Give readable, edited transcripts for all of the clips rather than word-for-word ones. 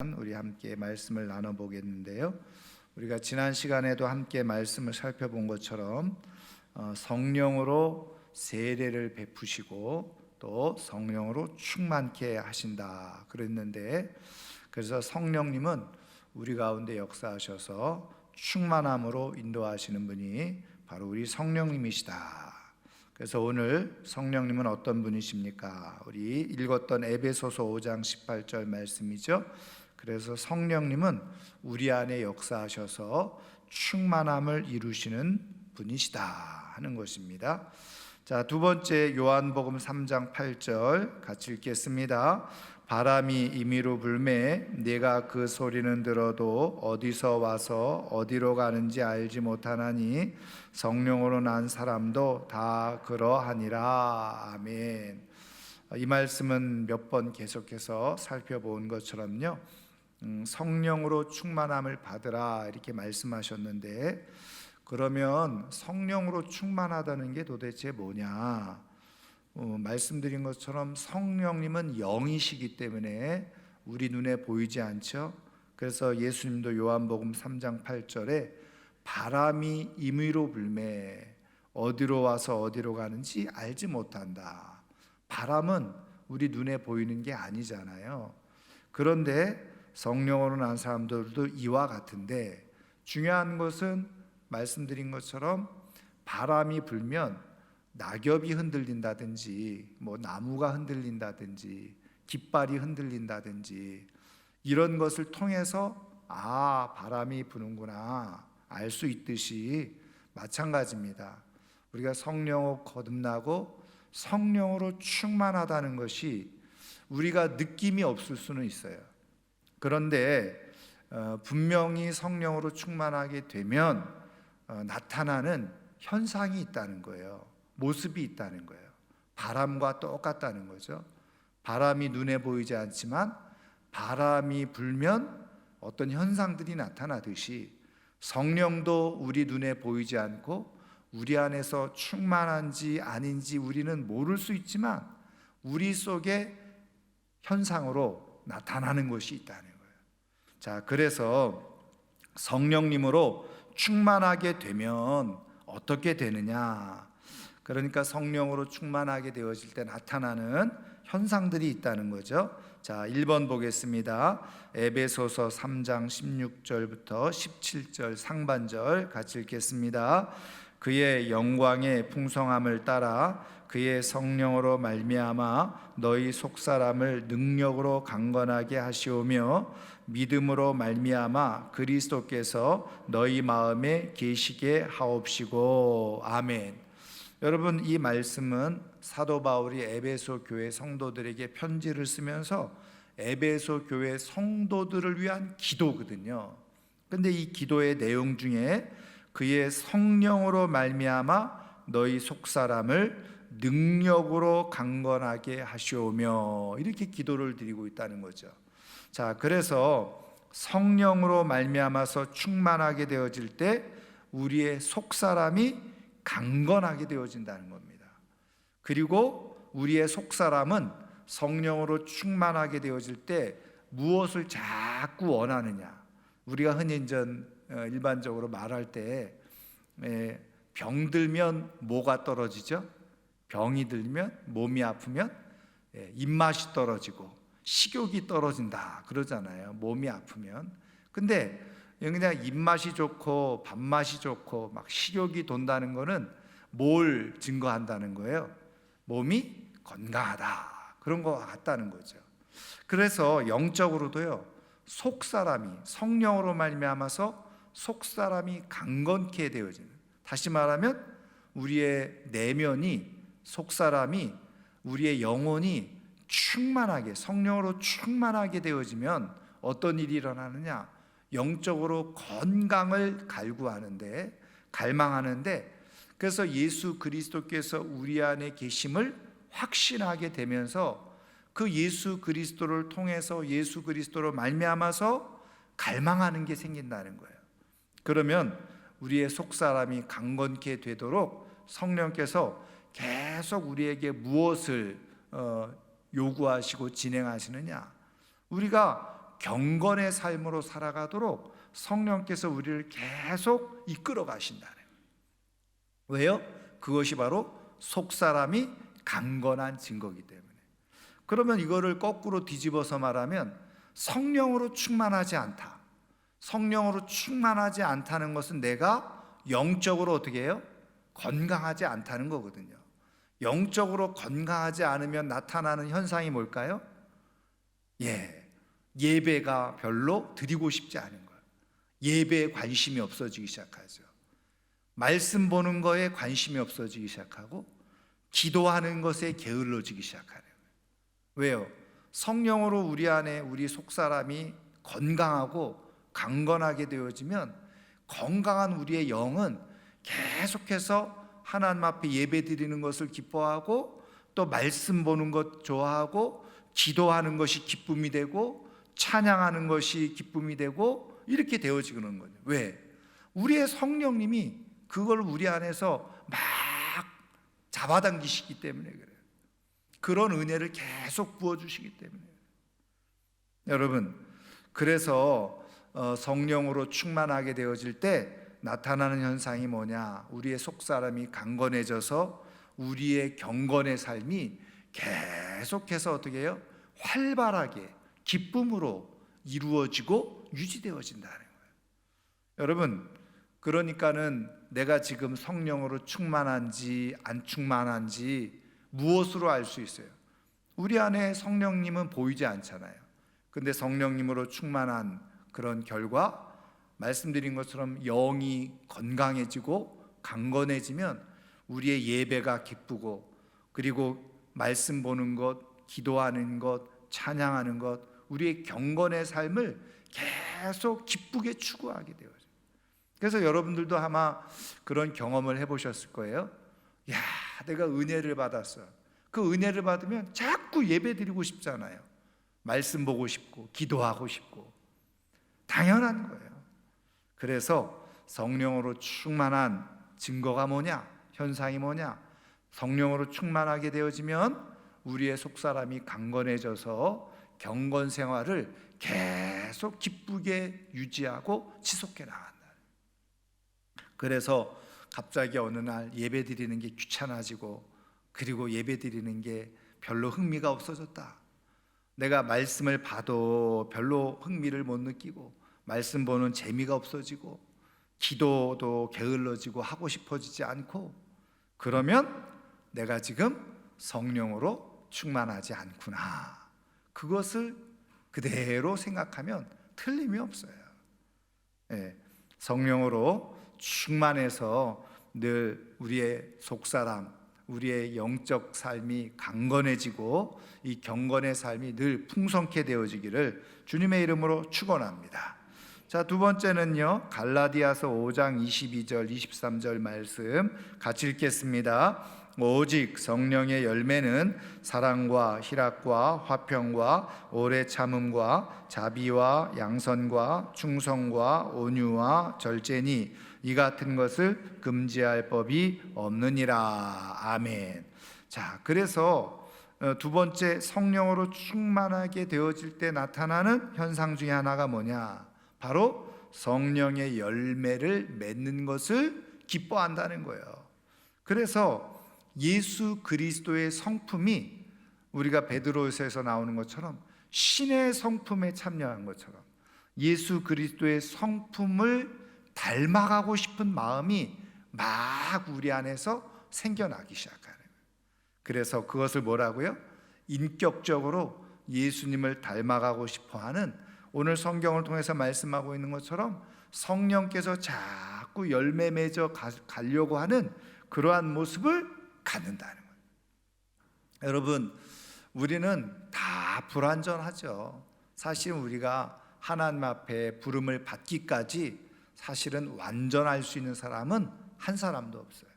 우리 함께 말씀을 나눠보겠는데요. 우리가 지난 시간에도 함께 말씀을 살펴본 것처럼 성령으로 세례를 베푸시고 또 성령으로 충만케 하신다 그랬는데, 그래서 성령님은 우리 가운데 역사하셔서 충만함으로 인도하시는 분이 바로 우리 성령님이시다. 그래서 오늘 성령님은 어떤 분이십니까? 우리 읽었던 에베소서 5장 18절 말씀이죠. 그래서 성령님은 우리 안에 역사하셔서 충만함을 이루시는 분이시다 하는 것입니다. 자, 두 번째 요한복음 3장 8절 같이 읽겠습니다. 바람이 임의로 불매 내가 그 소리는 들어도 어디서 와서 어디로 가는지 알지 못하나니 성령으로 난 사람도 다 그러하니라. 아멘. 이 말씀은 몇 번 계속해서 살펴본 것처럼요, 성령으로 충만함을 받으라 이렇게 말씀하셨는데, 그러면 성령으로 충만하다는 게 도대체 뭐냐? 말씀드린 것처럼 성령님은 영이시기 때문에 우리 눈에 보이지 않죠. 그래서 예수님도 요한복음 3장 8절에 바람이 임의로 불매 어디로 와서 어디로 가는지 알지 못한다. 바람은 우리 눈에 보이는 게 아니잖아요. 그런데 성령으로 난 사람들도 이와 같은데, 중요한 것은 말씀드린 것처럼 바람이 불면 낙엽이 흔들린다든지 나무가 흔들린다든지 깃발이 흔들린다든지 이런 것을 통해서 바람이 부는구나 알 수 있듯이 마찬가지입니다. 우리가 성령으로 거듭나고 성령으로 충만하다는 것이 우리가 느낌이 없을 수는 있어요. 그런데 분명히 성령으로 충만하게 되면 나타나는 현상이 있다는 거예요. 모습이 있다는 거예요. 바람과 똑같다는 거죠. 바람이 눈에 보이지 않지만 바람이 불면 어떤 현상들이 나타나듯이 성령도 우리 눈에 보이지 않고 우리 안에서 충만한지 아닌지 우리는 모를 수 있지만 우리 속에 현상으로 나타나는 것이 있다는 거예요. 자, 그래서 성령님으로 충만하게 되면 어떻게 되느냐? 그러니까 성령으로 충만하게 되어질 때 나타나는 현상들이 있다는 거죠. 자, 1번 보겠습니다. 에베소서 3장 16절부터 17절 상반절 같이 읽겠습니다. 그의 영광의 풍성함을 따라 그의 성령으로 말미암아 너희 속사람을 능력으로 강건하게 하시오며 믿음으로 말미암아 그리스도께서 너희 마음에 계시게 하옵시고. 아멘. 여러분, 이 말씀은 사도 바울이 에베소 교회 성도들에게 편지를 쓰면서 에베소 교회 성도들을 위한 기도거든요. 근데 이 기도의 내용 중에 그의 성령으로 말미암아 너희 속사람을 능력으로 강건하게 하시오며 이렇게 기도를 드리고 있다는 거죠. 자, 그래서 성령으로 말미암아서 충만하게 되어질 때 우리의 속사람이 강건하게 되어진다는 겁니다. 그리고 우리의 속사람은 성령으로 충만하게 되어질 때 무엇을 자꾸 원하느냐? 우리가 흔히 일반적으로 말할 때 병들면 뭐가 떨어지죠? 병이 들면, 몸이 아프면 입맛이 떨어지고 식욕이 떨어진다 그러잖아요. 몸이 아프면. 근데 그냥 입맛이 좋고 밥맛이 좋고 막 식욕이 돈다는 거는 뭘 증거한다는 거예요? 몸이 건강하다 그런 거 같다는 거죠. 그래서 영적으로도요, 속사람이 성령으로 말미암아서 속사람이 강건케 되어지는, 다시 말하면 우리의 내면이, 속사람이, 우리의 영혼이 충만하게, 성령으로 충만하게 되어지면 어떤 일이 일어나느냐? 영적으로 건강을 갈구하는데, 갈망하는데, 그래서 예수 그리스도께서 우리 안에 계심을 확신하게 되면서 그 예수 그리스도를 통해서, 예수 그리스도로 말미암아서 갈망하는 게 생긴다는 거예요. 그러면 우리의 속사람이 강건케 되도록 성령께서 계속 우리에게 무엇을 요구하시고 진행하시느냐? 우리가 경건의 삶으로 살아가도록 성령께서 우리를 계속 이끌어 가신다는 거예요. 왜요? 그것이 바로 속사람이 강건한 증거이기 때문에. 그러면 이거를 거꾸로 뒤집어서 말하면 성령으로 충만하지 않다. 성령으로 충만하지 않다는 것은 내가 영적으로 어떻게 해요? 건강하지 않다는 거거든요. 영적으로 건강하지 않으면 나타나는 현상이 뭘까요? 예배가 별로 드리고 싶지 않은 거예요. 예배에 관심이 없어지기 시작하죠. 말씀 보는 거에 관심이 없어지기 시작하고 기도하는 것에 게을러지기 시작하는 거예요. 왜요? 성령으로 우리 안에 우리 속사람이 건강하고 강건하게 되어지면 건강한 우리의 영은 계속해서 하나님 앞에 예배 드리는 것을 기뻐하고 또 말씀 보는 것 좋아하고 기도하는 것이 기쁨이 되고 찬양하는 것이 기쁨이 되고 이렇게 되어지는 거예요. 왜? 우리의 성령님이 그걸 우리 안에서 막 잡아당기시기 때문에 그래요. 그런 은혜를 계속 부어주시기 때문에. 여러분, 그래서 성령으로 충만하게 되어질 때 나타나는 현상이 뭐냐? 우리의 속사람이 강건해져서 우리의 경건의 삶이 계속해서 어떻게 해요? 활발하게 기쁨으로 이루어지고 유지되어진다는 거예요. 여러분, 그러니까는 내가 지금 성령으로 충만한지 안 충만한지 무엇으로 알 수 있어요? 우리 안에 성령님은 보이지 않잖아요. 근데 성령님으로 충만한 그런 결과, 말씀드린 것처럼 영이 건강해지고 강건해지면 우리의 예배가 기쁘고, 그리고 말씀 보는 것, 기도하는 것, 찬양하는 것, 우리의 경건의 삶을 계속 기쁘게 추구하게 되어요. 그래서 여러분들도 아마 그런 경험을 해보셨을 거예요. 야, 내가 은혜를 받았어. 그 은혜를 받으면 자꾸 예배 드리고 싶잖아요. 말씀 보고 싶고 기도하고 싶고. 당연한 거예요. 그래서 성령으로 충만한 증거가 뭐냐? 현상이 뭐냐? 성령으로 충만하게 되어지면 우리의 속사람이 강건해져서 경건 생활을 계속 기쁘게 유지하고 지속해 나간다. 그래서 갑자기 어느 날 예배 드리는 게 귀찮아지고, 그리고 예배 드리는 게 별로 흥미가 없어졌다. 내가 말씀을 봐도 별로 흥미를 못 느끼고, 말씀 보는 재미가 없어지고, 기도도 게을러지고 하고 싶어지지 않고, 그러면 내가 지금 성령으로 충만하지 않구나. 그것을 그대로 생각하면 틀림이 없어요. 성령으로 충만해서 늘 우리의 속사람, 우리의 영적 삶이 강건해지고 이 경건의 삶이 늘 풍성케 되어지기를 주님의 이름으로 축원합니다. 자, 두 번째는요, 갈라디아서 5장 22절 23절 말씀 같이 읽겠습니다. 오직 성령의 열매는 사랑과 희락과 화평과 오래 참음과 자비와 양선과 충성과 온유와 절제니 이 같은 것을 금지할 법이 없느니라. 아멘. 자, 그래서 두 번째, 성령으로 충만하게 되어질 때 나타나는 현상 중에 하나가 뭐냐? 바로 성령의 열매를 맺는 것을 기뻐한다는 거예요. 그래서 예수 그리스도의 성품이 우리가 베드로서에서 나오는 것처럼 신의 성품에 참여한 것처럼 예수 그리스도의 성품을 닮아가고 싶은 마음이 막 우리 안에서 생겨나기 시작하는 거예요. 그래서 그것을 뭐라고요? 인격적으로 예수님을 닮아가고 싶어하는, 오늘 성경을 통해서 말씀하고 있는 것처럼 성령께서 자꾸 열매 맺어 가려고 하는 그러한 모습을 갖는다는 거예요. 여러분, 우리는 다 불완전하죠. 사실 우리가 하나님 앞에 부름을 받기까지 사실은 완전할 수 있는 사람은 한 사람도 없어요.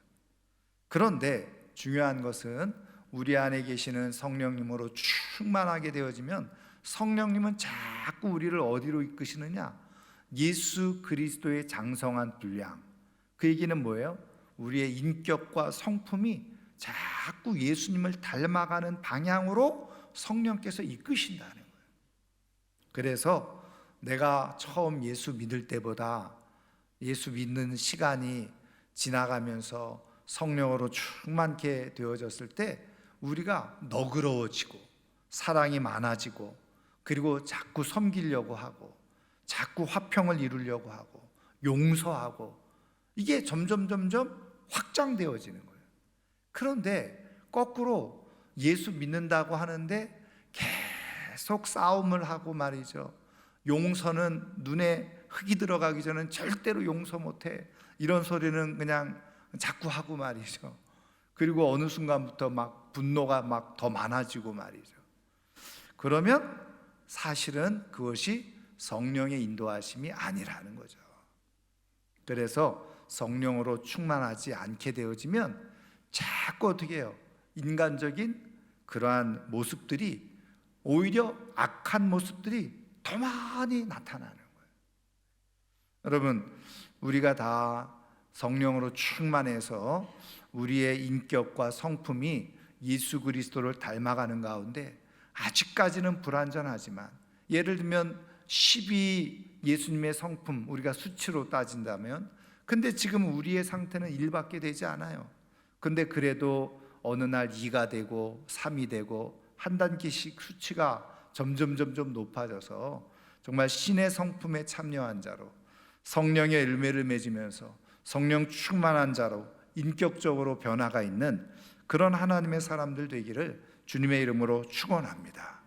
그런데 중요한 것은 우리 안에 계시는 성령님으로 충만하게 되어지면 성령님은 자꾸 우리를 어디로 이끄시느냐? 예수 그리스도의 장성한 분량. 그 얘기는 뭐예요? 우리의 인격과 성품이 자꾸 예수님을 닮아가는 방향으로 성령께서 이끄신다는 거예요. 그래서 내가 처음 예수 믿을 때보다 예수 믿는 시간이 지나가면서 성령으로 충만케 되어졌을 때 우리가 너그러워지고 사랑이 많아지고 그리고 자꾸 섬기려고 하고 자꾸 화평을 이루려고 하고 용서하고 이게 점점 확장되어지는 거예요. 그런데 거꾸로 예수 믿는다고 하는데 계속 싸움을 하고 말이죠. 용서는 눈에 흙이 들어가기 전엔 절대로 용서 못해. 이런 소리는 그냥 자꾸 하고 말이죠. 그리고 어느 순간부터 막 분노가 막 더 많아지고 말이죠. 그러면 사실은 그것이 성령의 인도하심이 아니라는 거죠. 그래서 성령으로 충만하지 않게 되어지면 자꾸 어떻게 해요? 인간적인 그러한 모습들이 오히려 악한 모습들이 더 많이 나타나는 거예요. 여러분, 우리가 다 성령으로 충만해서 우리의 인격과 성품이 예수 그리스도를 닮아가는 가운데 아직까지는 불완전하지만, 예를 들면 10이 예수님의 성품 우리가 수치로 따진다면, 근데 지금 우리의 상태는 1밖에 되지 않아요. 근데 그래도 어느 날 2가 되고 3이 되고 한 단계씩 수치가 점점 높아져서 정말 신의 성품에 참여한 자로, 성령의 열매를 맺으면서 성령 충만한 자로 인격적으로 변화가 있는 그런 하나님의 사람들 되기를 주님의 이름으로 축원합니다.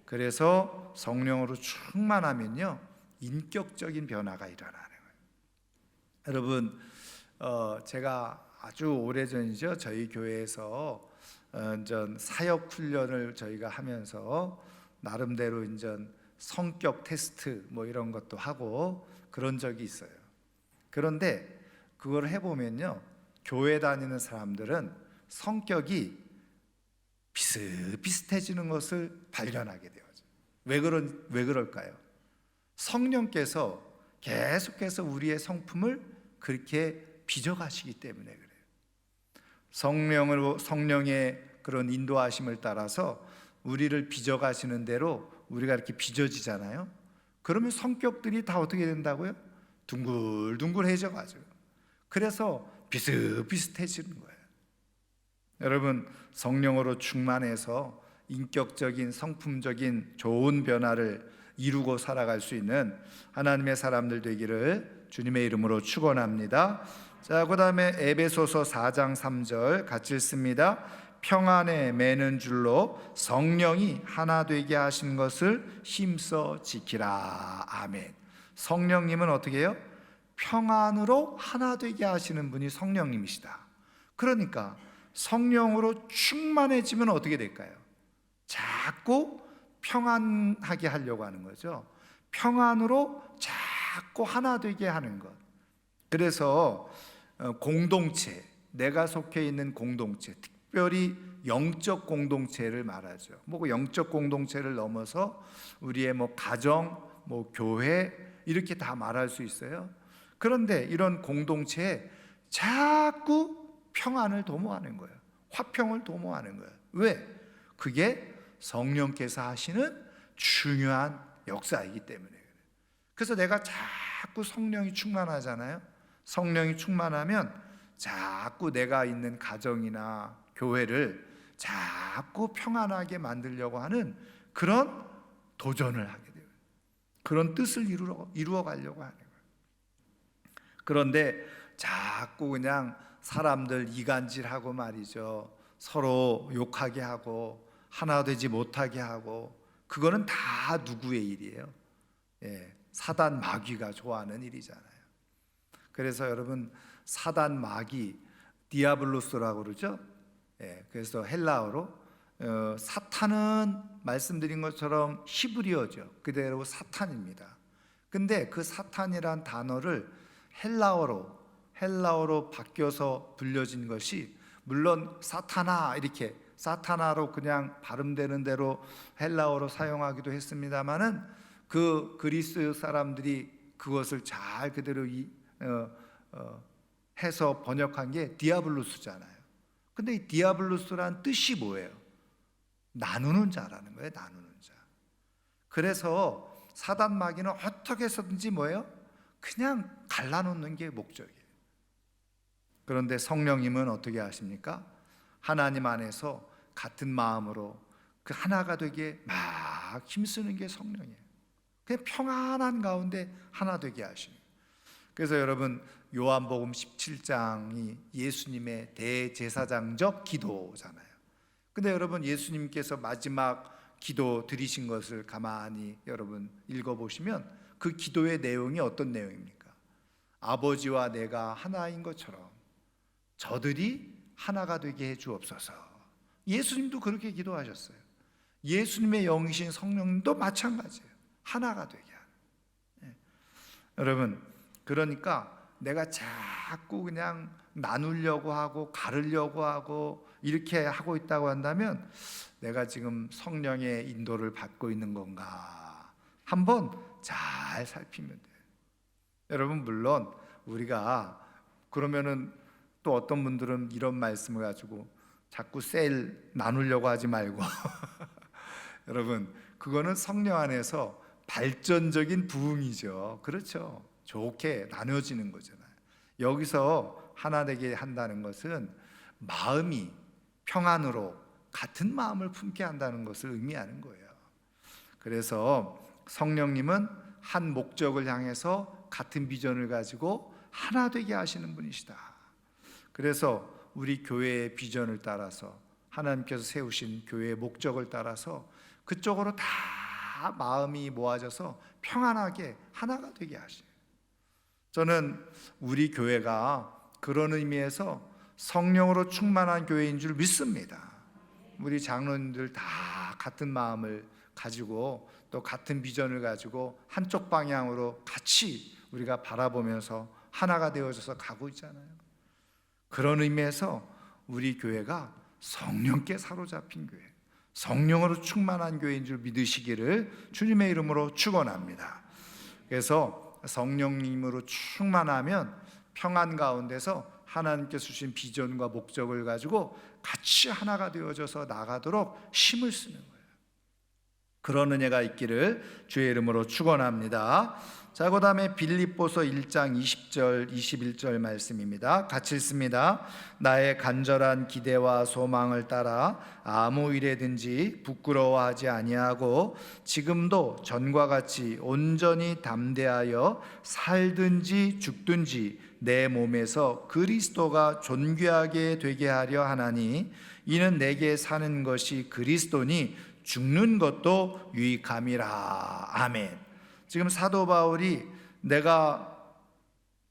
그래서 성령으로 충만하면요, 인격적인 변화가 일어나는 거예요. 여러분, 제가 아주 오래전이죠, 저희 교회에서 사역 훈련을 저희가 하면서 나름대로 성격 테스트 뭐 이런 것도 하고 그런 적이 있어요. 그런데 그걸 해보면요, 교회 다니는 사람들은 성격이 비슷비슷해지는 것을 발견하게 되어요. 왜 그럴까요? 성령께서 계속해서 우리의 성품을 그렇게 빚어가시기 때문에 그래요. 성령의 그런 인도하심을 따라서 우리를 빚어가시는 대로 우리가 이렇게 빚어지잖아요. 그러면 성격들이 다 어떻게 된다고요? 둥글둥글해져 가지고, 그래서 비슷비슷해지는 거예요. 여러분, 성령으로 충만해서 인격적인 성품적인 좋은 변화를 이루고 살아갈 수 있는 하나님의 사람들 되기를 주님의 이름으로 축원합니다. 자, 그 다음에 에베소서 4장 3절 같이 읽습니다. 평안에 매는 줄로 성령이 하나 되게 하신 것을 힘써 지키라. 아멘. 성령님은 어떻게 해요? 평안으로 하나 되게 하시는 분이 성령님이시다. 그러니까 성령으로 충만해지면 어떻게 될까요? 자꾸 평안하게 하려고 하는 거죠. 평안으로 자꾸 하나 되게 하는 것. 그래서 공동체, 내가 속해 있는 공동체, 특별히 영적 공동체를 말하죠. 뭐 영적 공동체를 넘어서 우리의 가정, 교회 이렇게 다 말할 수 있어요. 그런데 이런 공동체에 자꾸 평안을 도모하는 거예요. 화평을 도모하는 거예요. 왜? 그게 성령께서 하시는 중요한 역사이기 때문에 그래요. 그래서 내가 자꾸 성령이 충만하잖아요. 성령이 충만하면 자꾸 내가 있는 가정이나 교회를 자꾸 평안하게 만들려고 하는 그런 도전을 하게 돼요. 그런 뜻을 이루어 가려고 하는 거예요. 그런데 자꾸 그냥 사람들 이간질하고 말이죠, 서로 욕하게 하고 하나 되지 못하게 하고, 그거는 다 누구의 일이에요? 사단 마귀가 좋아하는 일이잖아요. 그래서 여러분, 사단 마귀, 디아블로스라고 그러죠. 그래서 헬라어로 사탄은 말씀드린 것처럼 히브리어죠. 그대로 사탄입니다. 근데 그 사탄이란 단어를 헬라어로 바뀌어서 불려진 것이, 물론 사타나 이렇게 사타나로 그냥 발음되는 대로 헬라어로 사용하기도 했습니다마는 그 그리스 사람들이 그것을 잘 그대로 해서 번역한 게 디아블로스잖아요. 근데 이 디아블로스란 뜻이 뭐예요? 나누는 자라는 거예요. 나누는 자. 그래서 사단 마귀는 어떻게 해서든지 뭐예요? 그냥 갈라놓는 게 목적이에요. 그런데 성령님은 어떻게 하십니까? 하나님 안에서 같은 마음으로 그 하나가 되게 막 힘쓰는 게 성령이에요. 그냥 평안한 가운데 하나 되게 하시는. 그래서 여러분, 요한복음 17장이 예수님의 대제사장적 기도잖아요. 근데 여러분, 예수님께서 마지막 기도 드리신 것을 가만히 여러분 읽어보시면 그 기도의 내용이 어떤 내용입니까? 아버지와 내가 하나인 것처럼 저들이 하나가 되게 해 주옵소서. 예수님도 그렇게 기도하셨어요. 예수님의 영이신 성령님도 마찬가지예요. 하나가 되게 하는. 여러분, 그러니까 내가 자꾸 그냥 나누려고 하고 가르려고 하고 이렇게 하고 있다고 한다면 내가 지금 성령의 인도를 받고 있는 건가 한번 잘 살피면 돼요. 여러분, 물론 우리가 그러면은 또 어떤 분들은 이런 말씀을 가지고 자꾸 셀 나누려고 하지 말고 여러분, 그거는 성령 안에서 발전적인 부흥이죠. 그렇죠. 좋게 나눠지는 거잖아요. 여기서 하나 되게 한다는 것은 마음이 평안으로 같은 마음을 품게 한다는 것을 의미하는 거예요. 그래서 성령님은 한 목적을 향해서 같은 비전을 가지고 하나 되게 하시는 분이시다. 그래서 우리 교회의 비전을 따라서 하나님께서 세우신 교회의 목적을 따라서 그쪽으로 다 마음이 모아져서 평안하게 하나가 되게 하시는. 저는 우리 교회가 그런 의미에서 성령으로 충만한 교회인 줄 믿습니다. 우리 장로님들 다 같은 마음을 가지고 또 같은 비전을 가지고 한쪽 방향으로 같이 우리가 바라보면서 하나가 되어져서 가고 있잖아요. 그런 의미에서 우리 교회가 성령께 사로잡힌 교회, 성령으로 충만한 교회인 줄 믿으시기를 주님의 이름으로 축원합니다. 그래서 성령님으로 충만하면 평안 가운데서 하나님께서 주신 비전과 목적을 가지고 같이 하나가 되어져서 나가도록 힘을 쓰는 거예요. 그런 은혜가 있기를 주의 이름으로 축원합니다. 자, 그 다음에 빌립보서 1장 20절 21절 말씀입니다. 같이 읽습니다. 나의 간절한 기대와 소망을 따라 아무 일에든지 부끄러워하지 아니하고 지금도 전과 같이 온전히 담대하여 살든지 죽든지 내 몸에서 그리스도가 존귀하게 되게 하려 하나니 이는 내게 사는 것이 그리스도니 죽는 것도 유익함이라. 아멘. 지금 사도 바울이 내가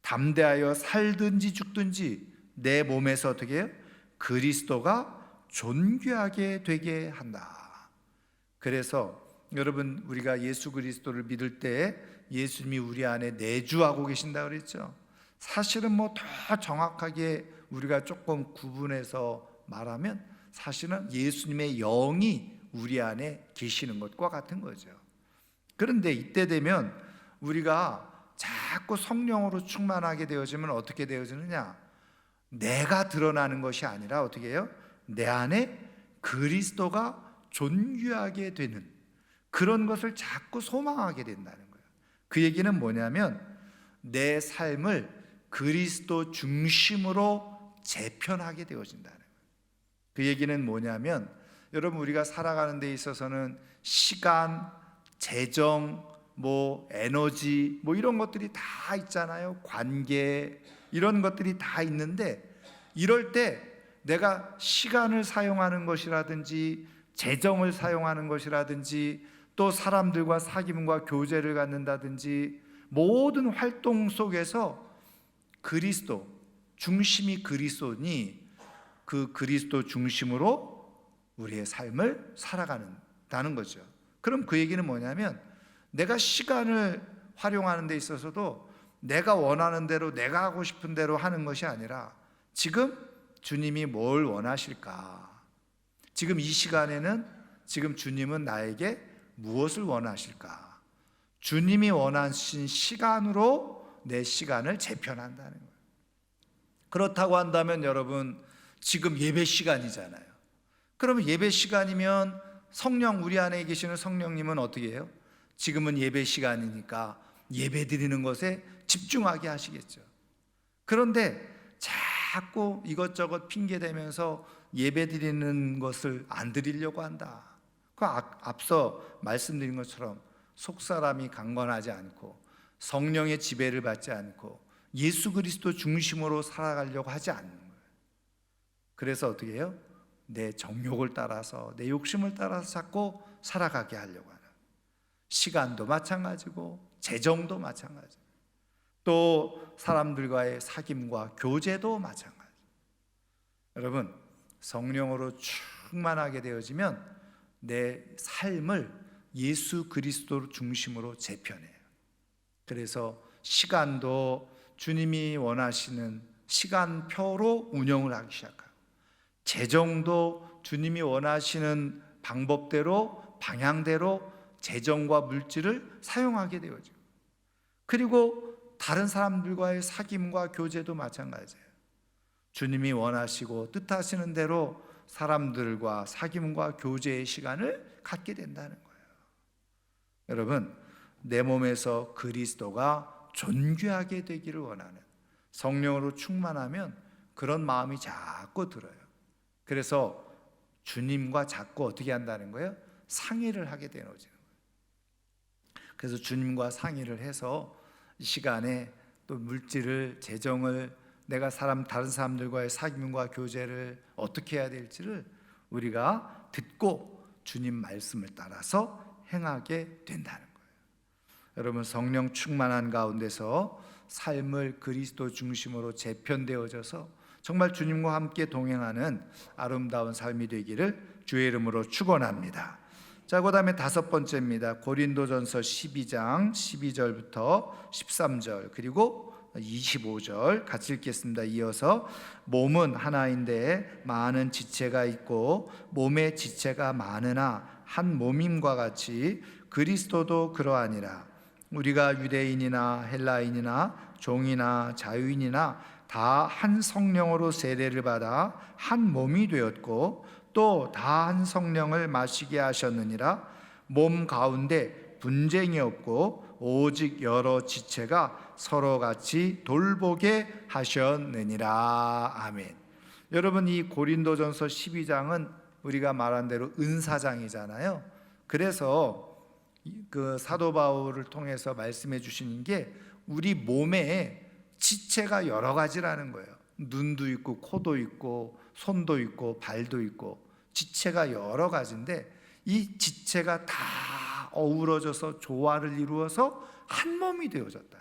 담대하여 살든지 죽든지 내 몸에서 어떻게 해요? 그리스도가 존귀하게 되게 한다. 그래서 여러분, 우리가 예수 그리스도를 믿을 때 예수님이 우리 안에 내주하고 계신다 그랬죠. 사실은 뭐 더 정확하게 우리가 조금 구분해서 말하면 사실은 예수님의 영이 우리 안에 계시는 것과 같은 거죠. 그런데 이때 되면 우리가 자꾸 성령으로 충만하게 되어지면 어떻게 되어지느냐? 내가 드러나는 것이 아니라 어떻게 해요? 내 안에 그리스도가 존귀하게 되는 그런 것을 자꾸 소망하게 된다는 거예요. 그 얘기는 뭐냐면 내 삶을 그리스도 중심으로 재편하게 되어진다는 거예요. 그 얘기는 뭐냐면 여러분, 우리가 살아가는 데 있어서는 시간, 재정, 뭐 에너지, 뭐 이런 것들이 다 있잖아요. 관계, 이런 것들이 다 있는데 이럴 때 내가 시간을 사용하는 것이라든지 재정을 사용하는 것이라든지 또 사람들과 사귐과 교제를 갖는다든지 모든 활동 속에서 그리스도, 중심이 그리스도니 그 그리스도 중심으로 우리의 삶을 살아가는다는 거죠. 그럼 그 얘기는 뭐냐면 내가 시간을 활용하는 데 있어서도 내가 원하는 대로 내가 하고 싶은 대로 하는 것이 아니라 지금 주님이 뭘 원하실까? 지금 이 시간에는 지금 주님은 나에게 무엇을 원하실까? 주님이 원하신 시간으로 내 시간을 재편한다는 거예요. 그렇다고 한다면 여러분, 지금 예배 시간이잖아요. 그러면 예배 시간이면 성령, 우리 안에 계시는 성령님은 어떻게 해요? 지금은 예배 시간이니까 예배 드리는 것에 집중하게 하시겠죠. 그런데 자꾸 이것저것 핑계 대면서 예배 드리는 것을 안 드리려고 한다. 앞서 말씀드린 것처럼 속사람이 강건하지 않고 성령의 지배를 받지 않고 예수 그리스도 중심으로 살아가려고 하지 않는 거예요. 그래서 어떻게 해요? 내 정욕을 따라서, 내 욕심을 따라서 자꾸 살아가게 하려고 하는, 시간도 마찬가지고 재정도 마찬가지, 또 사람들과의 사귐과 교제도 마찬가지. 여러분, 성령으로 충만하게 되어지면 내 삶을 예수 그리스도 중심으로 재편해요. 그래서 시간도 주님이 원하시는 시간표로 운영을 하기 시작하고, 재정도 주님이 원하시는 방법대로, 방향대로 재정과 물질을 사용하게 되어지고, 그리고 다른 사람들과의 사귐과 교제도 마찬가지예요. 주님이 원하시고 뜻하시는 대로 사람들과 사귐과 교제의 시간을 갖게 된다는 거예요. 여러분, 내 몸에서 그리스도가 존귀하게 되기를 원하는, 성령으로 충만하면 그런 마음이 자꾸 들어요. 그래서 주님과 자꾸 어떻게 한다는 거예요? 상의를 하게 되는 거죠. 그래서 주님과 상의를 해서 이 시간에 또 물질을, 재정을, 내가 다른 사람들과의 사귐과 교제를 어떻게 해야 될지를 우리가 듣고 주님 말씀을 따라서 행하게 된다는 거예요. 여러분, 성령 충만한 가운데서 삶을 그리스도 중심으로 재편되어져서 정말 주님과 함께 동행하는 아름다운 삶이 되기를 주의 이름으로 축원합니다. 자, 그 다음에 다섯 번째입니다. 고린도전서 12장 12절부터 13절 그리고 25절 같이 읽겠습니다. 이어서, 몸은 하나인데 많은 지체가 있고 몸의 지체가 많으나 한 몸임과 같이 그리스도도 그러하니라. 우리가 유대인이나 헬라인이나 종이나 자유인이나 다 한 성령으로 세례를 받아 한 몸이 되었고 또 다 한 성령을 마시게 하셨느니라. 몸 가운데 분쟁이 없고 오직 여러 지체가 서로 같이 돌보게 하셨느니라. 아멘. 여러분, 이 고린도전서 12장은 우리가 말한 대로 은사장이잖아요. 그래서 그 사도 바울을 통해서 말씀해 주시는 게 우리 몸에 지체가 여러 가지라는 거예요. 눈도 있고 코도 있고 손도 있고 발도 있고 지체가 여러 가지인데, 이 지체가 다 어우러져서 조화를 이루어서 한 몸이 되어졌다.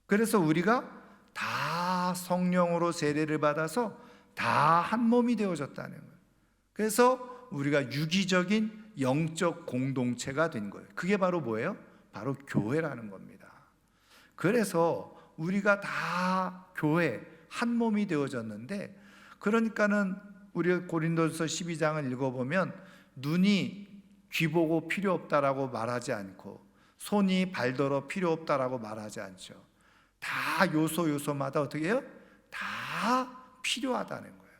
그래서 우리가 다 성령으로 세례를 받아서 다 한 몸이 되어졌다는 거예요. 그래서 우리가 유기적인 영적 공동체가 된 거예요. 그게 바로 뭐예요? 바로 교회라는 겁니다. 그래서 우리가 다 교회 한 몸이 되어졌는데, 그러니까는 우리 고린도서 12장을 읽어보면 눈이 귀 보고 필요 없다라고 말하지 않고 손이 발더러 필요 없다라고 말하지 않죠. 다 요소마다 어떻게 해요? 다 필요하다는 거예요.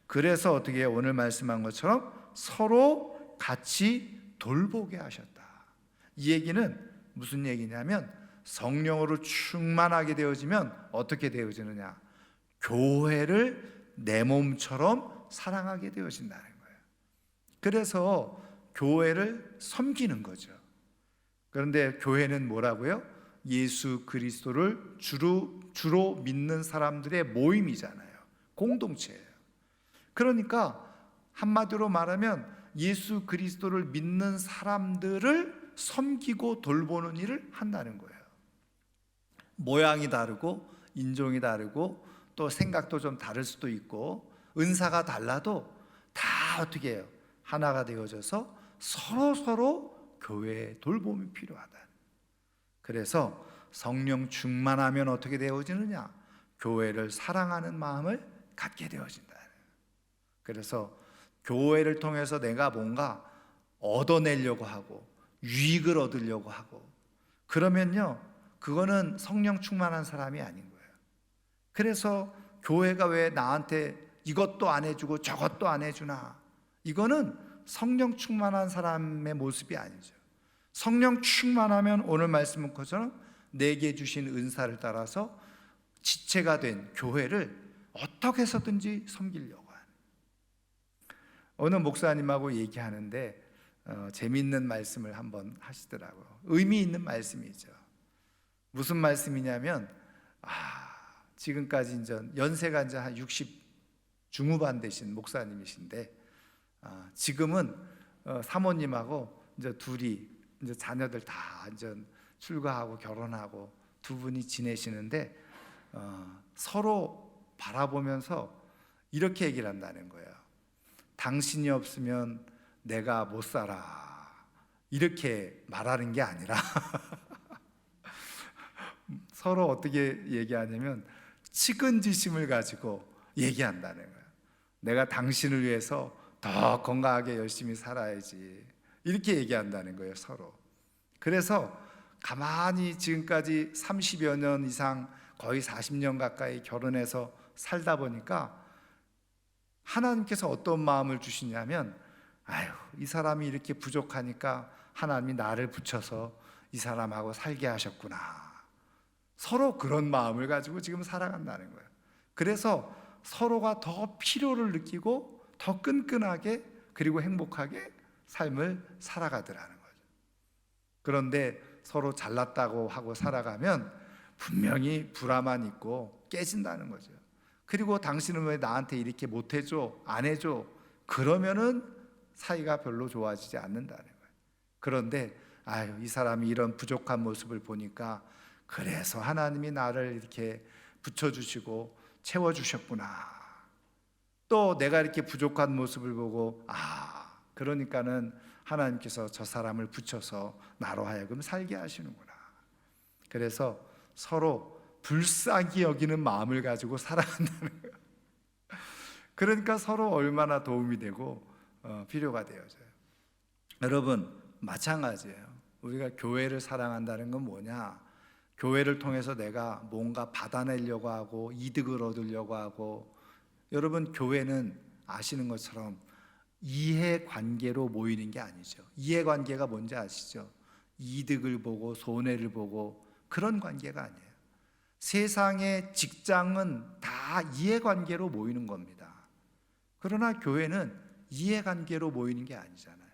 그래서 어떻게 해요? 오늘 말씀한 것처럼 서로 같이 돌보게 하셨다. 이 얘기는 무슨 얘기냐면, 성령으로 충만하게 되어지면 어떻게 되어지느냐? 교회를 내 몸처럼 사랑하게 되어진다는 거예요. 그래서 교회를 섬기는 거죠. 그런데 교회는 뭐라고요? 예수 그리스도를 주로 믿는 사람들의 모임이잖아요. 공동체예요. 그러니까 한마디로 말하면 예수 그리스도를 믿는 사람들을 섬기고 돌보는 일을 한다는 거예요. 모양이 다르고 인종이 다르고 또 생각도 좀 다를 수도 있고 은사가 달라도 다 어떻게 해요? 하나가 되어져서 서로 교회의 돌봄이 필요하다. 그래서 성령 충만하면 어떻게 되어지느냐? 교회를 사랑하는 마음을 갖게 되어진다. 그래서 교회를 통해서 내가 뭔가 얻어내려고 하고 유익을 얻으려고 하고 그러면요, 그거는 성령 충만한 사람이 아닌 거예요. 그래서 교회가 왜 나한테 이것도 안 해주고 저것도 안 해주나? 이거는 성령 충만한 사람의 모습이 아니죠. 성령 충만하면 오늘 말씀은 것처럼 내게 주신 은사를 따라서 지체가 된 교회를 어떻게 해서든지 섬기려고 하는. 어느 목사님하고 얘기하는데 재미있는 말씀을 한번 하시더라고요. 의미 있는 말씀이죠. 무슨 말씀이냐면 지금까지 이제 연세가 이제 한 60 중후반 되신 목사님이신데 지금은 사모님하고 이제 둘이 이제 자녀들 다 이제 출가하고 결혼하고 두 분이 지내시는데 서로 바라보면서 이렇게 얘기를 한다는 거예요. 당신이 없으면 내가 못 살아. 이렇게 말하는 게 아니라 서로 어떻게 얘기하냐면 측은지심을 가지고 얘기한다는 거예요. 내가 당신을 위해서 더 건강하게 열심히 살아야지. 이렇게 얘기한다는 거예요, 서로. 그래서 가만히 지금까지 30여 년 이상 거의 40년 가까이 결혼해서 살다 보니까 하나님께서 어떤 마음을 주시냐면 이 사람이 이렇게 부족하니까 하나님이 나를 붙여서 이 사람하고 살게 하셨구나. 서로 그런 마음을 가지고 지금 살아간다는 거예요. 그래서 서로가 더 필요를 느끼고 더 끈끈하게 그리고 행복하게 삶을 살아가더라는 거죠. 그런데 서로 잘났다고 하고 살아가면 분명히 불화만 있고 깨진다는 거죠. 그리고 당신은 왜 나한테 이렇게 못해줘, 안 해줘? 그러면은 사이가 별로 좋아지지 않는다는 거예요. 그런데 이 사람이 이런 부족한 모습을 보니까 그래서 하나님이 나를 이렇게 붙여주시고 채워주셨구나. 또 내가 이렇게 부족한 모습을 보고 그러니까는 하나님께서 저 사람을 붙여서 나로 하여금 살게 하시는구나. 그래서 서로 불쌍히 여기는 마음을 가지고 살아간다는 거예요. 그러니까 서로 얼마나 도움이 되고 필요가 되어져요. 여러분 마찬가지예요. 우리가 교회를 사랑한다는 건 뭐냐? 교회를 통해서 내가 뭔가 받아내려고 하고 이득을 얻으려고 하고, 여러분 교회는 아시는 것처럼 이해관계로 모이는 게 아니죠. 이해관계가 뭔지 아시죠? 이득을 보고 손해를 보고 그런 관계가 아니에요. 세상의 직장은 다 이해관계로 모이는 겁니다. 그러나 교회는 이해관계로 모이는 게 아니잖아요.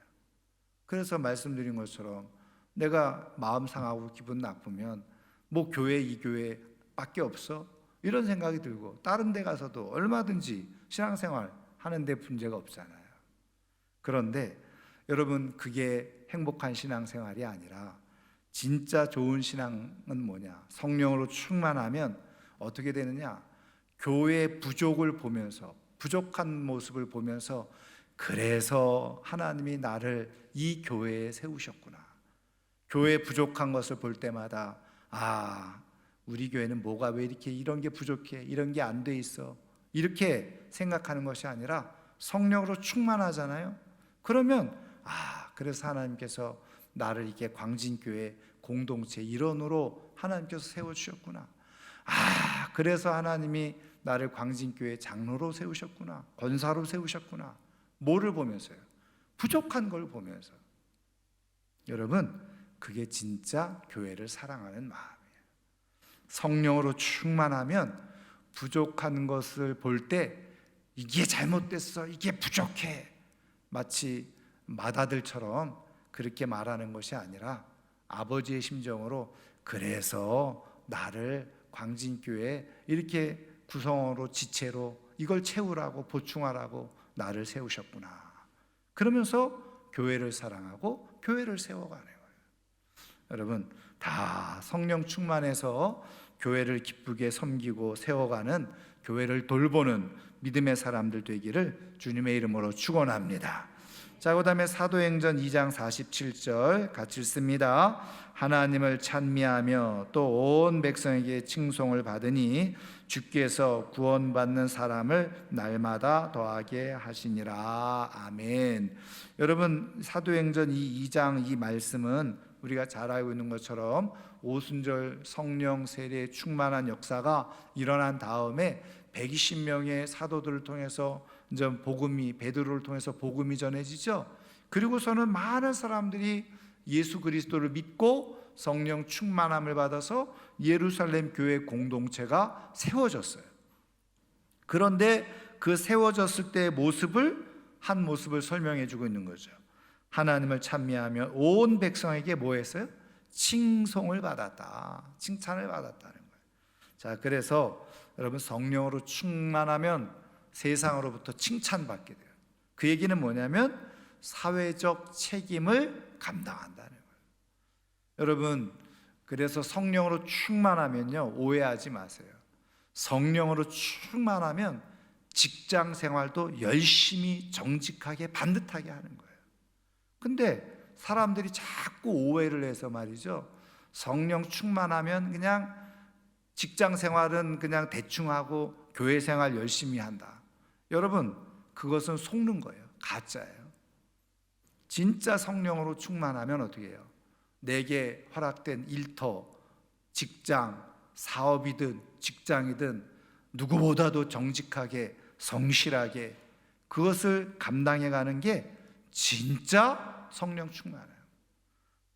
그래서 말씀드린 것처럼 내가 마음 상하고 기분 나쁘면 뭐 교회 이 교회 밖에 없어? 이런 생각이 들고 다른 데 가서도 얼마든지 신앙생활 하는데 문제가 없잖아요. 그런데 여러분 그게 행복한 신앙생활이 아니라 진짜 좋은 신앙은 뭐냐? 성령으로 충만하면 어떻게 되느냐? 교회의 부족을 보면서, 부족한 모습을 보면서 그래서 하나님이 나를 이 교회에 세우셨구나. 교회 부족한 것을 볼 때마다 우리 교회는 뭐가 왜 이렇게 이런 게 부족해, 이런 게 안 돼 있어, 이렇게 생각하는 것이 아니라 성령으로 충만하잖아요. 그러면 그래서 하나님께서 나를 이렇게 광진교회 공동체 일원으로 하나님께서 세워주셨구나. 그래서 하나님이 나를 광진교회 장로로 세우셨구나, 권사로 세우셨구나. 뭐를 보면서요? 부족한 걸 보면서. 여러분 그게 진짜 교회를 사랑하는 마음이에요. 성령으로 충만하면 부족한 것을 볼 때 이게 잘못됐어, 이게 부족해, 마치 맏아들처럼 그렇게 말하는 것이 아니라 아버지의 심정으로 그래서 나를 광진교회 이렇게 구성원으로 지체로 이걸 채우라고 보충하라고 나를 세우셨구나. 그러면서 교회를 사랑하고 교회를 세워가는 거예요. 여러분 다 성령 충만해서 교회를 기쁘게 섬기고 세워가는, 교회를 돌보는 믿음의 사람들 되기를 주님의 이름으로 축원합니다. 자, 그 다음에 사도행전 2장 47절 같이 읽습니다. 하나님을 찬미하며 또 온 백성에게 칭송을 받으니 주께서 구원받는 사람을 날마다 더하게 하시니라. 아멘. 여러분 사도행전 2장 이 말씀은 우리가 잘 알고 있는 것처럼 오순절 성령 세례 충만한 역사가 일어난 다음에 120명의 사도들을 통해서 이제 복음이, 베드로를 통해서 복음이 전해지죠. 그리고서는 많은 사람들이 예수 그리스도를 믿고 성령 충만함을 받아서 예루살렘 교회 공동체가 세워졌어요. 그런데 그 세워졌을 때의 한 모습을 설명해 주고 있는 거죠. 하나님을 찬미하며 온 백성에게 뭐 했어요? 칭송을 받았다. 칭찬을 받았다는 거예요. 자, 그래서 여러분 성령으로 충만하면 세상으로부터 칭찬받게 돼요. 그 얘기는 뭐냐면 사회적 책임을 감당한다는 거예요. 여러분, 그래서 성령으로 충만하면요, 오해하지 마세요. 성령으로 충만하면 직장 생활도 열심히 정직하게 반듯하게 하는 거예요. 근데 사람들이 자꾸 오해를 해서 말이죠, 성령 충만하면 그냥 직장 생활은 그냥 대충 하고 교회 생활 열심히 한다. 여러분, 그것은 속는 거예요. 가짜예요. 진짜 성령으로 충만하면 어떻게 해요? 내게 허락된 일터, 직장, 사업이든 직장이든 누구보다도 정직하게 성실하게 그것을 감당해 가는 게 진짜 성령 충만해요.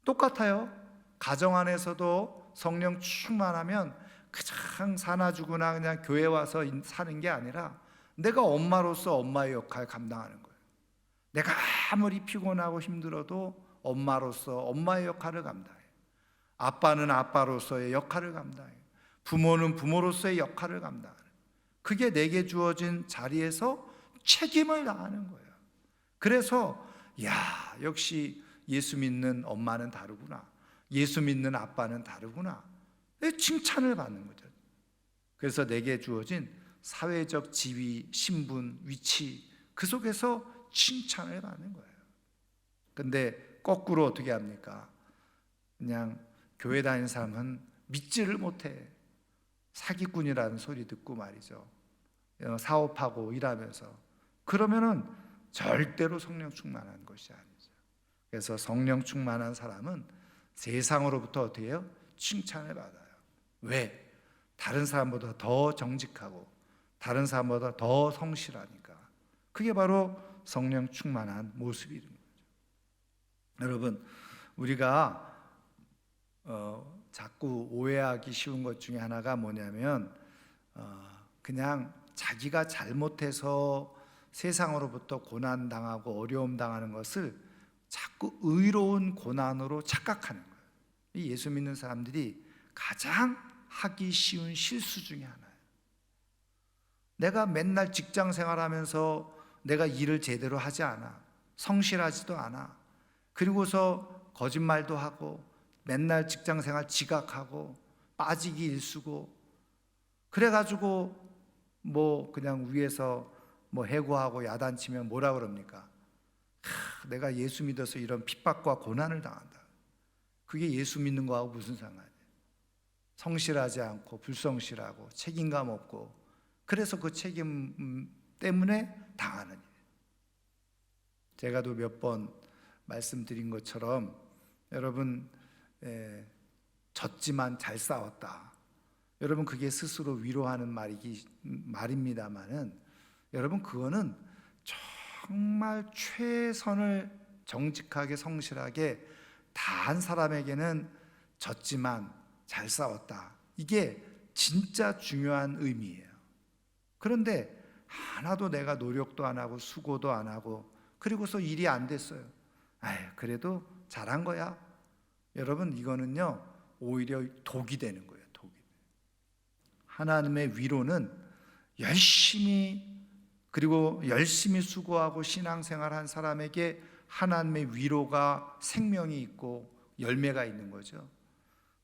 똑같아요. 가정 안에서도 성령 충만하면 그냥 사나 죽으나 그냥 교회 와서 사는 게 아니라 내가 엄마로서 엄마의 역할 감당하는 거예요. 내가 아무리 피곤하고 힘들어도 엄마로서 엄마의 역할을 감당해요. 아빠는 아빠로서의 역할을 감당해요. 부모는 부모로서의 역할을 감당하는, 그게 내게 주어진 자리에서 책임을 다하는 거예요. 그래서 역시 예수 믿는 엄마는 다르구나, 예수 믿는 아빠는 다르구나, 칭찬을 받는 거죠. 그래서 내게 주어진 사회적 지위, 신분, 위치, 그 속에서 칭찬을 받는 거예요. 근데 거꾸로 어떻게 합니까? 그냥 교회 다니는 사람은 믿지를 못해. 사기꾼이라는 소리 듣고 말이죠, 사업하고 일하면서, 그러면은 절대로 성령 충만한 것이 아니죠. 그래서 성령 충만한 사람은 세상으로부터 어떻게 해요? 칭찬을 받아요. 왜? 다른 사람보다 더 정직하고 다른 사람보다 더 성실하니까. 그게 바로 성령 충만한 모습인 거죠. 여러분, 우리가 자꾸 오해하기 쉬운 것 중에 하나가 뭐냐면 그냥 자기가 잘못해서 세상으로부터 고난당하고 어려움 당하는 것을 자꾸 의로운 고난으로 착각하는 거예요. 이 예수 믿는 사람들이 가장 하기 쉬운 실수 중에 하나예요. 내가 맨날 직장 생활하면서 내가 일을 제대로 하지 않아, 성실하지도 않아, 그리고서 거짓말도 하고 맨날 직장 생활 지각하고 빠지기 일쑤고, 그래가지고 뭐 그냥 위에서 뭐 해고하고 야단치면 뭐라 그럽니까? 내가 예수 믿어서 이런 핍박과 고난을 당한다. 그게 예수 믿는 거하고 무슨 상관이에요? 성실하지 않고 불성실하고 책임감 없고, 그래서 그 책임 때문에 당하는 일. 제가 또 몇 번 말씀드린 것처럼 여러분, 졌지만 잘 싸웠다. 여러분, 그게 스스로 위로하는 말입니다만은 여러분, 그거는 정말 최선을 정직하게 성실하게 다한 사람에게는 졌지만 잘 싸웠다, 이게 진짜 중요한 의미예요. 그런데 하나도 내가 노력도 안 하고 수고도 안 하고 그리고서 일이 안 됐어요. 그래도 잘한 거야. 여러분, 이거는요 오히려 독이 되는 거예요. 독이. 하나님의 위로는 열심히 수고하고 신앙생활한 사람에게 하나님의 위로가 생명이 있고 열매가 있는 거죠.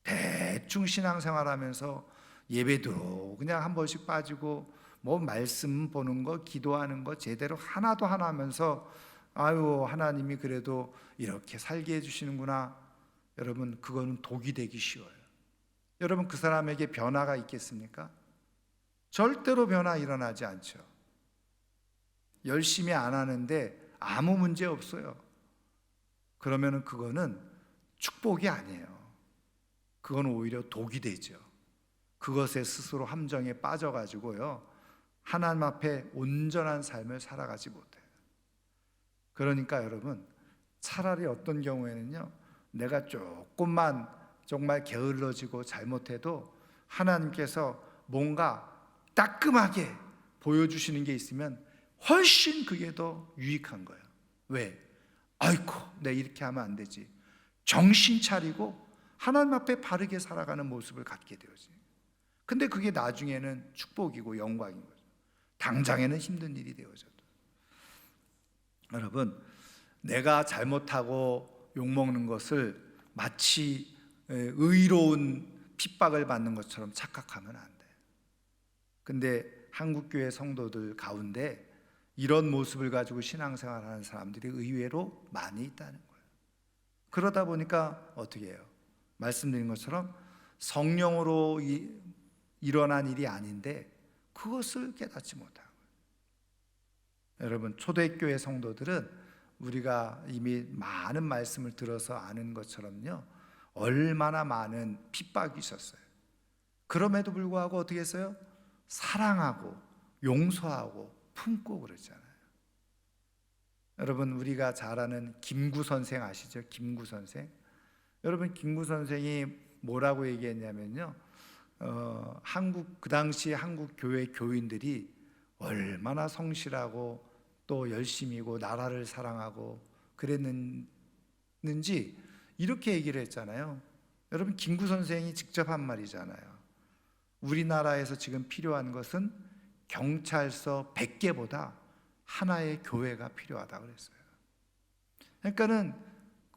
대충 신앙생활하면서 예배도 그냥 한 번씩 빠지고 뭐 말씀 보는 거, 기도하는 거 제대로 하나도 안 하면서 하나님이 그래도 이렇게 살게 해주시는구나. 여러분, 그거는 독이 되기 쉬워요. 여러분, 그 사람에게 변화가 있겠습니까? 절대로 변화 일어나지 않죠. 열심히 안 하는데 아무 문제 없어요. 그러면은 그거는 축복이 아니에요. 그건 오히려 독이 되죠. 그것에 스스로 함정에 빠져가지고요, 하나님 앞에 온전한 삶을 살아가지 못해요. 그러니까 여러분, 차라리 어떤 경우에는요, 내가 조금만 정말 게을러지고 잘못해도 하나님께서 뭔가 따끔하게 보여주시는 게 있으면 훨씬 그게 더 유익한 거예요. 왜? 아이고, 내가 이렇게 하면 안 되지. 정신 차리고 하나님 앞에 바르게 살아가는 모습을 갖게 되어지. 근데 그게 나중에는 축복이고 영광인 거죠. 당장에는 힘든 일이 되어져도. 여러분, 내가 잘못하고 욕먹는 것을 마치 의로운 핍박을 받는 것처럼 착각하면 안 돼요. 근데 한국교회 성도들 가운데 이런 모습을 가지고 신앙생활하는 사람들이 의외로 많이 있다는 거예요. 그러다 보니까 어떻게 해요? 말씀드린 것처럼 성령으로 일어난 일이 아닌데 그것을 깨닫지 못하고. 여러분, 초대교회 성도들은 우리가 이미 많은 말씀을 들어서 아는 것처럼요, 얼마나 많은 핍박이 있었어요. 그럼에도 불구하고 어떻게 했어요? 사랑하고 용서하고 품고 그러잖아요. 여러분, 우리가 잘 아는 김구 선생 아시죠? 김구 선생. 여러분, 김구 선생이 뭐라고 얘기했냐면요, 그 당시 한국 교회 교인들이 얼마나 성실하고 또 열심이고 나라를 사랑하고 그랬는지 이렇게 얘기를 했잖아요. 여러분, 김구 선생이 직접 한 말이잖아요. 우리나라에서 지금 필요한 것은 경찰서 100개보다 하나의 교회가 필요하다 그랬어요. 그러니까는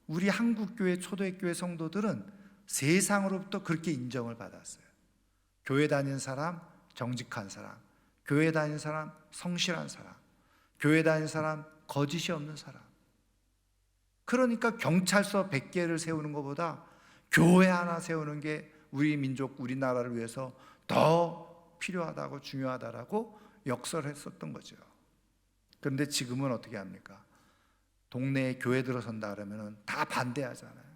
우리 한국교회 초대교회 성도들은 세상으로부터 그렇게 인정을 받았어요. 교회 다니는 사람 정직한 사람, 교회 다니는 사람 성실한 사람, 교회 다니는 사람 거짓이 없는 사람. 그러니까 경찰서 100개를 세우는 것보다 교회 하나 세우는 게 우리 민족, 우리나라를 위해서 더 필요하다고, 중요하다라고 역설했었던 거죠. 그런데 지금은 어떻게 합니까? 동네에 교회 들어선다 그러면 다 반대하잖아요.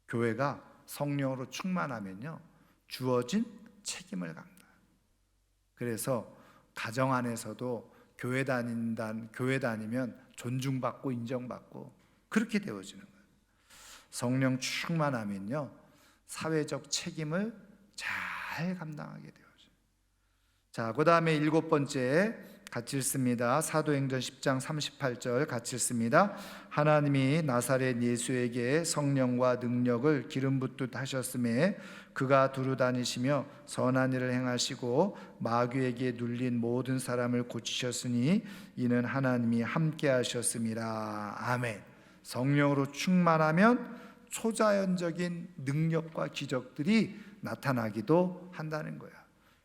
교회가 성령으로 충만하면요, 주어진 책임을 갑니다. 그래서 가정 안에서도 교회 다니면 존중받고 인정받고 그렇게 되어지는 거예요. 성령 충만하면요, 사회적 책임을 잘 감당하게 되어져요. 자, 그 다음에 7번째 같이 읽습니다. 사도행전 10장 38절 같이 읽습니다. 하나님이 나사렛 예수에게 성령과 능력을 기름 붓듯 하셨음에 그가 두루 다니시며 선한 일을 행하시고 마귀에게 눌린 모든 사람을 고치셨으니 이는 하나님이 함께 하셨음이라. 아멘. 성령으로 충만하면 초자연적인 능력과 기적들이 나타나기도 한다는 거야.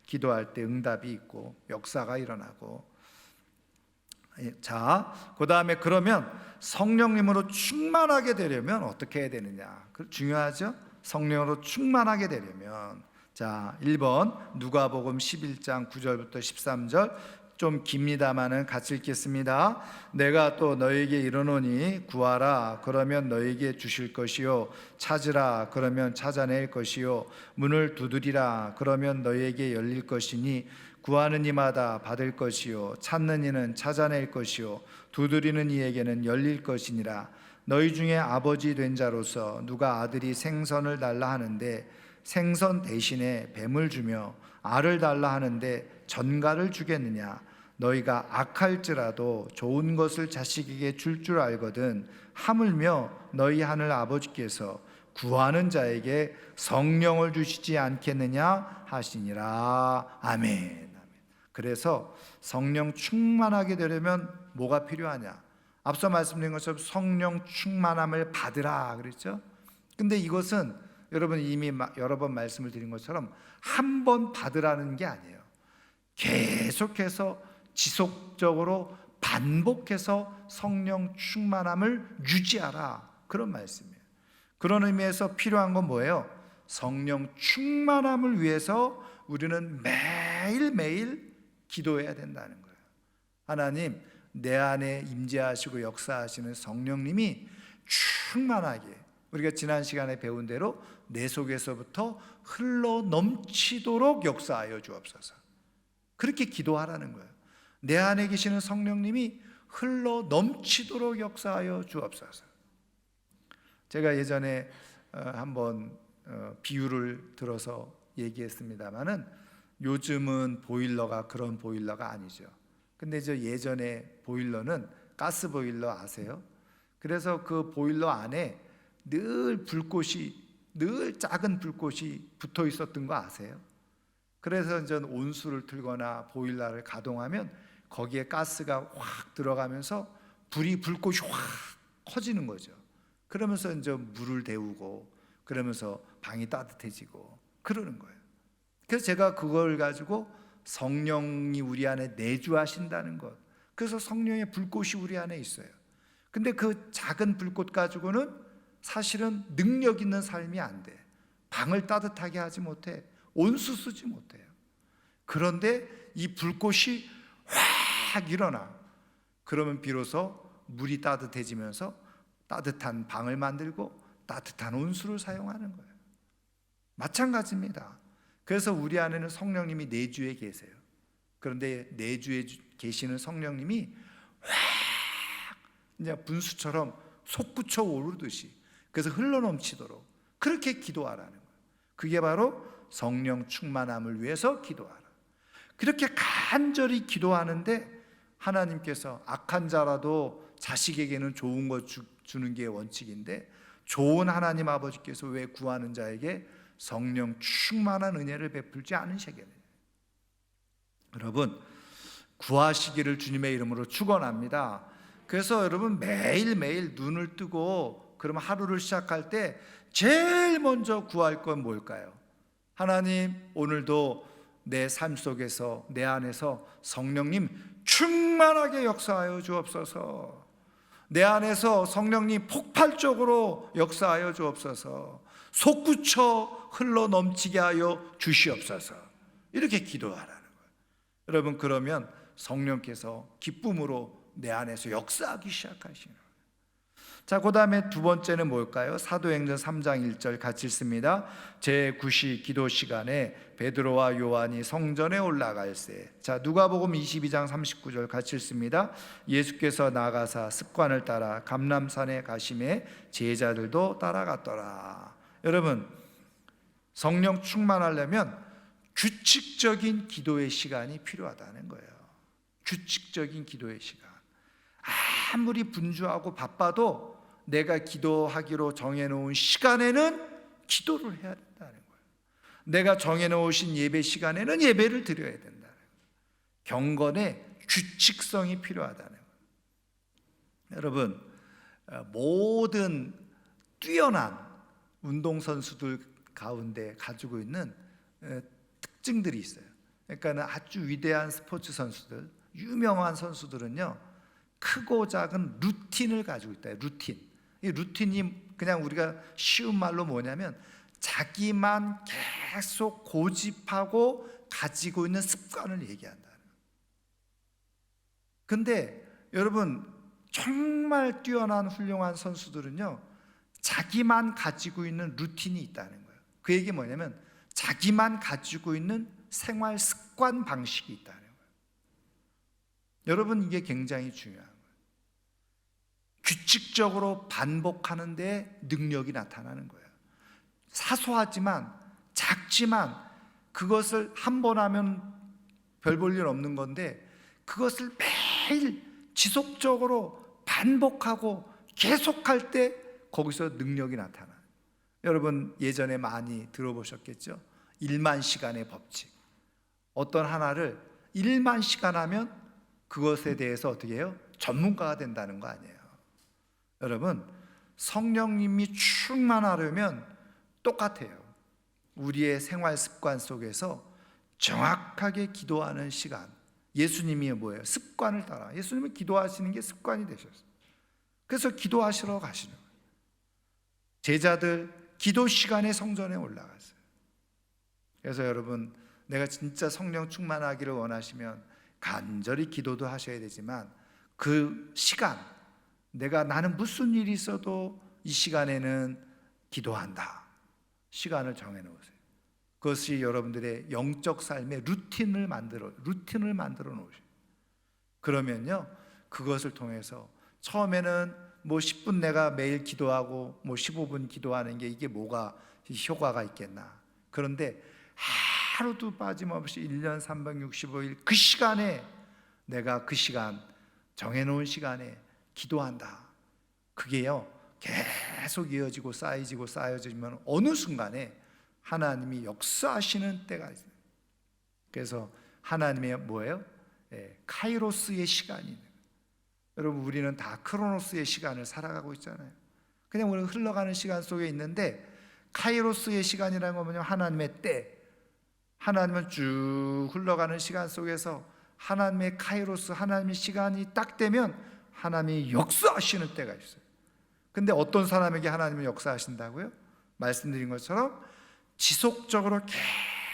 기도할 때 응답이 있고 역사가 일어나고. 자, 그 다음에 그러면 성령님으로 충만하게 되려면 어떻게 해야 되느냐? 중요하죠? 성령으로 충만하게 되려면, 자, 1번 누가복음 11장 9절부터 13절 좀 깁니다마는 같이 읽겠습니다. 내가 또 너에게 이르노니 구하라 그러면 너에게 주실 것이요 찾으라 그러면 찾아낼 것이요 문을 두드리라 그러면 너에게 열릴 것이니 구하는 이마다 받을 것이요 찾는 이는 찾아낼 것이요 두드리는 이에게는 열릴 것이니라. 너희 중에 아버지 된 자로서 누가 아들이 생선을 달라 하는데 생선 대신에 뱀을 주며 알을 달라 하는데 전갈을 주겠느냐? 너희가 악할지라도 좋은 것을 자식에게 줄 알거든 하물며 너희 하늘 아버지께서 구하는 자에게 성령을 주시지 않겠느냐 하시니라. 아멘. 그래서 성령 충만하게 되려면 뭐가 필요하냐? 앞서 말씀드린 것처럼 성령 충만함을 받으라 그랬죠? 근데 이것은 여러분 이미 여러 번 말씀을 드린 것처럼 한 번 받으라는 게 아니에요. 계속해서 지속적으로 반복해서 성령 충만함을 유지하라, 그런 말씀이에요. 그런 의미에서 필요한 건 뭐예요? 성령 충만함을 위해서 우리는 매일매일 기도해야 된다는 거예요. 하나님, 내 안에 임재하시고 역사하시는 성령님이 충만하게, 우리가 지난 시간에 배운 대로 내 속에서부터 흘러 넘치도록 역사하여 주옵소서. 그렇게 기도하라는 거예요. 내 안에 계시는 성령님이 흘러 넘치도록 역사하여 주옵소서. 제가 예전에 한번 비유를 들어서 얘기했습니다마는 요즘은 보일러가 그런 보일러가 아니죠. 근데 저 예전에 보일러는 가스 보일러 아세요? 그래서 그 보일러 안에 늘 작은 불꽃이 붙어 있었던 거 아세요? 그래서 이제 온수를 틀거나 보일러를 가동하면 거기에 가스가 확 들어가면서 불꽃이 확 커지는 거죠. 그러면서 이제 물을 데우고 그러면서 방이 따뜻해지고 그러는 거예요. 그래서 제가 그걸 가지고 성령이 우리 안에 내주하신다는 것, 그래서 성령의 불꽃이 우리 안에 있어요. 근데 그 작은 불꽃 가지고는 사실은 능력 있는 삶이 안 돼. 방을 따뜻하게 하지 못해. 온수 쓰지 못해요. 그런데 이 불꽃이 확 일어나. 그러면 비로소 물이 따뜻해지면서 따뜻한 방을 만들고 따뜻한 온수를 사용하는 거예요. 마찬가지입니다. 그래서 우리 안에는 성령님이 내주에 계세요. 그런데 내주에 계시는 성령님이 확 이제 분수처럼 솟구쳐 오르듯이, 그래서 흘러넘치도록 그렇게 기도하라는 거예요. 그게 바로 성령 충만함을 위해서 기도하라. 그렇게 간절히 기도하는데 하나님께서 악한 자라도 자식에게는 좋은 것 주는 게 원칙인데, 좋은 하나님 아버지께서 왜 구하는 자에게 성령 충만한 은혜를 베풀지 않으시겠느냐. 여러분, 구하시기를 주님의 이름으로 축원합니다. 그래서 여러분 매일매일 눈을 뜨고 그러면 하루를 시작할 때 제일 먼저 구할 건 뭘까요? 하나님, 오늘도 내 삶 속에서 내 안에서 성령님 충만하게 역사하여 주옵소서. 내 안에서 성령님 폭발적으로 역사하여 주옵소서. 솟구쳐 흘러 넘치게 하여 주시옵소서. 이렇게 기도하라는 거예요. 여러분, 그러면 성령께서 기쁨으로 내 안에서 역사하기 시작하시는 거예요. 자, 그 다음에 두 번째는 뭘까요? 사도행전 3장 1절 같이 읽습니다. 제9시 기도 시간에 베드로와 요한이 성전에 올라갈새. 자, 누가복음 22장 39절 같이 읽습니다. 예수께서 나가사 습관을 따라 감람산에 가심에 제자들도 따라갔더라. 여러분, 성령 충만하려면 규칙적인 기도의 시간이 필요하다는 거예요. 규칙적인 기도의 시간. 아무리 분주하고 바빠도 내가 기도하기로 정해놓은 시간에는 기도를 해야 된다는 거예요. 내가 정해놓으신 예배 시간에는 예배를 드려야 된다는 거예요. 경건의 규칙성이 필요하다는 거예요. 여러분, 모든 뛰어난 운동선수들 가운데 가지고 있는 특징들이 있어요. 그러니까 아주 위대한 스포츠 선수들, 유명한 선수들은요, 크고 작은 루틴을 가지고 있다. 루틴. 이 루틴이 그냥 우리가 쉬운 말로 뭐냐면 자기만 계속 고집하고 가지고 있는 습관을 얘기한다. 근데 여러분, 정말 뛰어난 훌륭한 선수들은요, 자기만 가지고 있는 루틴이 있다는 거예요. 그 얘기 뭐냐면 자기만 가지고 있는 생활 습관 방식이 있다는 거예요. 여러분, 이게 굉장히 중요한 거예요. 규칙적으로 반복하는 데 능력이 나타나는 거예요. 사소하지만 작지만 그것을 한 번 하면 별 볼 일 없는 건데, 그것을 매일 지속적으로 반복하고 계속할 때 거기서 능력이 나타나요. 여러분, 예전에 많이 들어보셨겠죠? 1만 시간의 법칙. 어떤 하나를 1만 시간 하면 그것에 대해서 어떻게 해요? 전문가가 된다는 거 아니에요. 여러분, 성령님이 충만하려면 똑같아요. 우리의 생활 습관 속에서 정확하게 기도하는 시간. 예수님이 뭐예요? 습관을 따라. 예수님은 기도하시는 게 습관이 되셨어요. 그래서 기도하시러 가시는 거예요. 제자들 기도 시간에 성전에 올라갔어요. 그래서 여러분, 내가 진짜 성령 충만하기를 원하시면 간절히 기도도 하셔야 되지만 그 시간, 나는 무슨 일이 있어도 이 시간에는 기도한다. 시간을 정해놓으세요. 그것이 여러분들의 영적 삶의 루틴을 만들어 놓으세요. 그러면요, 그것을 통해서 처음에는 뭐 10분 내가 매일 기도하고 뭐 15분 기도하는 게 이게 뭐가 효과가 있겠나. 그런데 하루도 빠짐없이 1년 365일 그 시간에 내가 그 시간 정해놓은 시간에 기도한다. 그게요 계속 이어지고 쌓여지면 어느 순간에 하나님이 역사하시는 때가 있어요. 그래서 하나님의 뭐예요? 카이로스의 시간이 있는 거예요. 여러분 우리는 다 크로노스의 시간을 살아가고 있잖아요. 그냥 우리가 흘러가는 시간 속에 있는데 카이로스의 시간이라는 건 뭐냐면 하나님의 때, 하나님은 쭉 흘러가는 시간 속에서 하나님의 카이로스, 하나님의 시간이 딱 되면 하나님이 역사하시는 때가 있어요. 근데 어떤 사람에게 하나님은 역사하신다고요? 말씀드린 것처럼 지속적으로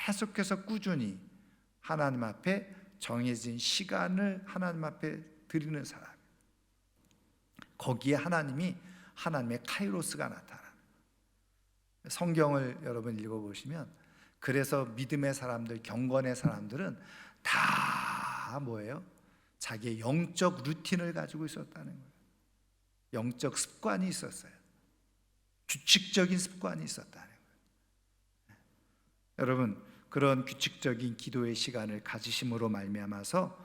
계속해서 꾸준히 하나님 앞에 정해진 시간을 하나님 앞에 드리는 사람, 거기에 하나님의 카이로스가 나타나는. 성경을 여러분 읽어보시면 그래서 믿음의 사람들, 경건의 사람들은 다 뭐예요? 자기의 영적 루틴을 가지고 있었다는 거예요. 영적 습관이 있었어요. 규칙적인 습관이 있었다는 거예요. 여러분 그런 규칙적인 기도의 시간을 가지심으로 말미암아서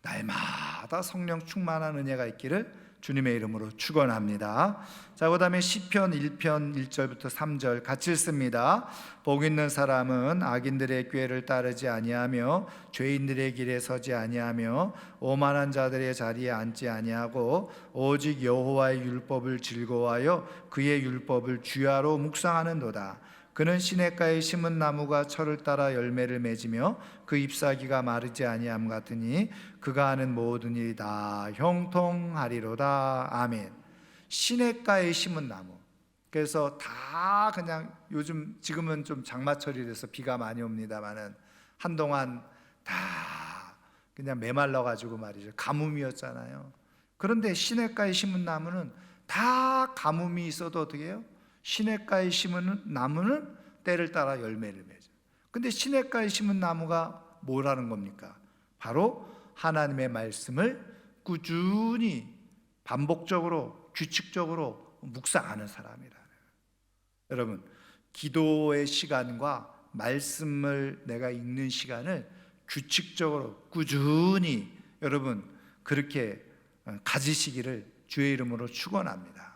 날마다 성령 충만한 은혜가 있기를 주님의 이름으로 축원합니다. 자, 그다음에 시편 1편 1절부터 3절 같이 읽습니다. 복 있는 사람은 악인들의 꾀를 따르지 아니하며 죄인들의 길에 서지 아니하며 오만한 자들의 자리에 앉지 아니하고 오직 여호와의 율법을 즐거워하여 그의 율법을 주야로 묵상하는도다. 그는 시냇가에 심은 나무가 철을 따라 열매를 맺으며 그 잎사귀가 마르지 아니함 같으니 그가 하는 모든 일이 다 형통하리로다. 아멘. 시냇가에 심은 나무. 그래서 다 그냥 지금은 좀 장마철이라서 비가 많이 옵니다만은 한동안 다 그냥 메말라 가지고 말이죠. 가뭄이었잖아요. 그런데 시냇가에 심은 나무는 다 가뭄이 있어도 어떻게 해요? 시냇가에 심은 나무는 때를 따라 열매를 맺어요. 근데 시냇가에 심은 나무가 뭐라는 겁니까? 바로 하나님의 말씀을 꾸준히 반복적으로 규칙적으로 묵상하는 사람이라는 거예요. 여러분 기도의 시간과 말씀을 내가 읽는 시간을 규칙적으로 꾸준히 여러분 그렇게 가지시기를 주의 이름으로 축원합니다.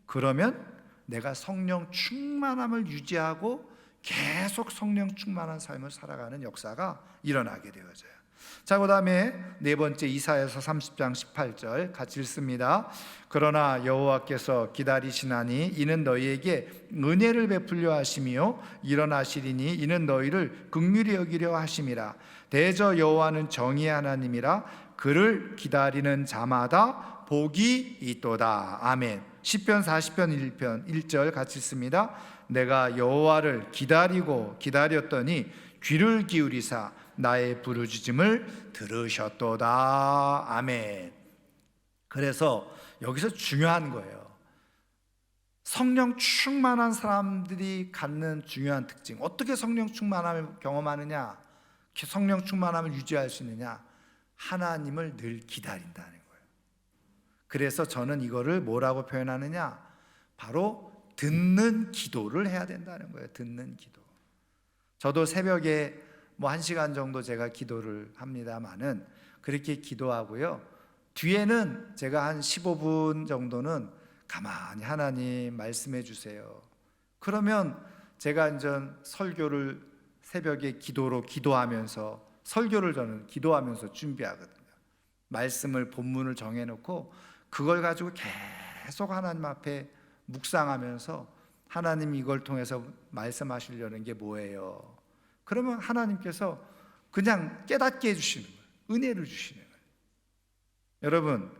그러면 내가 성령 충만함을 유지하고 계속 성령 충만한 삶을 살아가는 역사가 일어나게 되어져요. 자, 그 다음에 네 번째 이사야서 30장 18절 같이 읽습니다. 그러나 여호와께서 기다리시나니 이는 너희에게 은혜를 베풀려 하시며 일어나시리니 이는 너희를 긍휼히 여기려 하심이라. 대저 여호와는 정의의 하나님이라 그를 기다리는 자마다 복이 있도다. 아멘. 시편 40편 1편 1절 같이 읽습니다. 내가 여호와를 기다렸더니 귀를 기울이사 나의 부르짖음을 들으셨도다. 아멘. 그래서 여기서 중요한 거예요. 성령 충만한 사람들이 갖는 중요한 특징. 어떻게 성령 충만함을 경험하느냐? 성령 충만함을 유지할 수 있느냐? 하나님을 늘 기다린다는 거예요. 그래서 저는 이거를 뭐라고 표현하느냐? 바로 듣는 기도를 해야 된다는 거예요. 듣는 기도. 저도 새벽에 뭐 1시간 정도 제가 기도를 합니다만은 그렇게 기도하고요. 뒤에는 제가 한 15분 정도는 가만히 하나님 말씀해 주세요. 그러면 제가 이제 설교를 새벽에 기도하면서 설교를 저는 기도하면서 준비하거든요. 말씀을 본문을 정해놓고 그걸 가지고 계속 하나님 앞에 묵상하면서 하나님 이걸 통해서 말씀하시려는 게 뭐예요? 그러면 하나님께서 그냥 깨닫게 해주시는 거예요. 은혜를 주시는 거예요. 여러분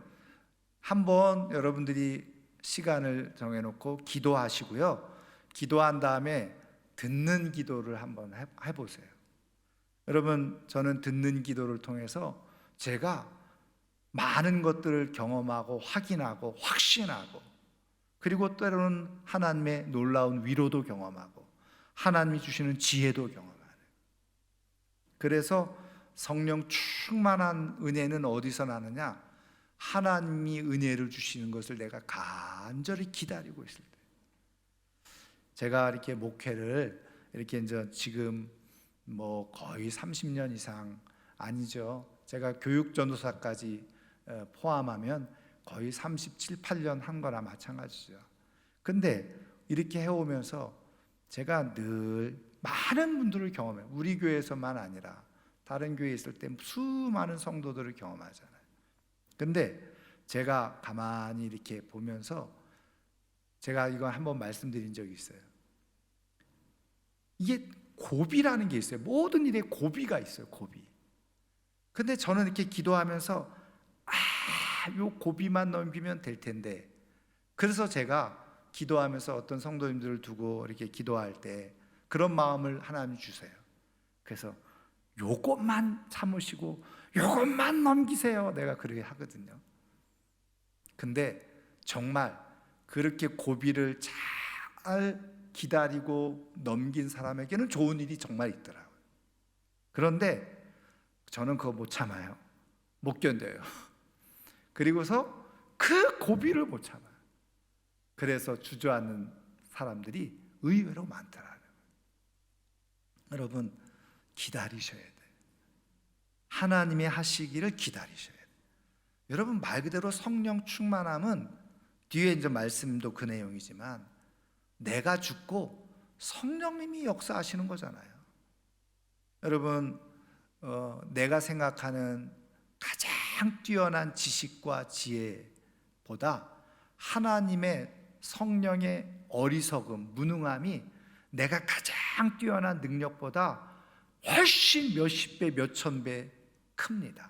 한번 여러분들이 시간을 정해놓고 기도하시고요. 기도한 다음에 듣는 기도를 한번 해보세요. 여러분 저는 듣는 기도를 통해서 제가 많은 것들을 경험하고 확인하고 확신하고 그리고 때로는 하나님의 놀라운 위로도 경험하고 하나님이 주시는 지혜도 경험하는. 그래서 성령 충만한 은혜는 어디서 나느냐? 하나님이 은혜를 주시는 것을 내가 간절히 기다리고 있을 때, 제가 이렇게 목회를 이렇게 이제 지금 뭐 거의 30년 이상, 아니죠, 제가 교육 전도사까지 포함하면 거의 37, 8년 한 거나 마찬가지죠. 근데 이렇게 해오면서 제가 늘 많은 분들을 경험해요. 우리 교회에서만 아니라 다른 교회에 있을 때 수많은 성도들을 경험하잖아요. 근데 제가 가만히 이렇게 보면서 제가 이거 한번 말씀드린 적이 있어요. 이게 고비라는 게 있어요. 모든 일에 고비가 있어요. 고비. 근데 저는 이렇게 기도하면서 요 고비만 넘기면 될 텐데, 그래서 제가 기도하면서 어떤 성도님들을 두고 이렇게 기도할 때 그런 마음을 하나님 주세요. 그래서 요것만 참으시고 요것만 넘기세요, 내가 그렇게 하거든요. 근데 정말 그렇게 고비를 잘 기다리고 넘긴 사람에게는 좋은 일이 정말 있더라고요. 그런데 저는 그거 못 참아요. 못 견뎌요. 그리고서 그 고비를 못 참아요. 그래서 주저앉는 사람들이 의외로 많더라고요. 여러분, 기다리셔야 돼요. 하나님이 하시기를 기다리셔야 돼요. 여러분, 말 그대로 성령 충만함은 뒤에 이제 말씀도 그 내용이지만 내가 죽고 성령님이 역사하시는 거잖아요. 여러분, 내가 생각하는 가장 뛰어난 지식과 지혜보다 하나님의 성령의 어리석음, 무능함이 내가 가장 뛰어난 능력보다 훨씬 몇십 배, 몇천 배 큽니다.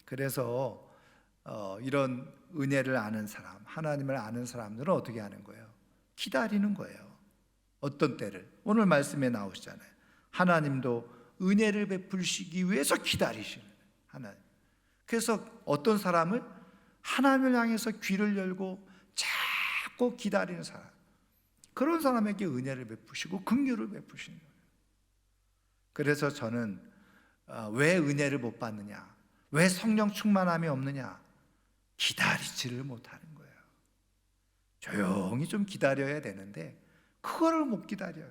그래서 이런 은혜를 아는 사람, 하나님을 아는 사람들은 어떻게 하는 거예요? 기다리는 거예요. 어떤 때를, 오늘 말씀에 나오시잖아요. 하나님도 은혜를 베푸시기 위해서 기다리시는 하나님. 그래서 어떤 사람을 하나님을 향해서 귀를 열고 자꾸 기다리는 사람, 그런 사람에게 은혜를 베푸시고 긍휼을 베푸시는 거예요. 그래서 저는 왜 은혜를 못 받느냐, 왜 성령 충만함이 없느냐? 기다리지를 못하는 거예요. 조용히 좀 기다려야 되는데 그거를 못 기다려요.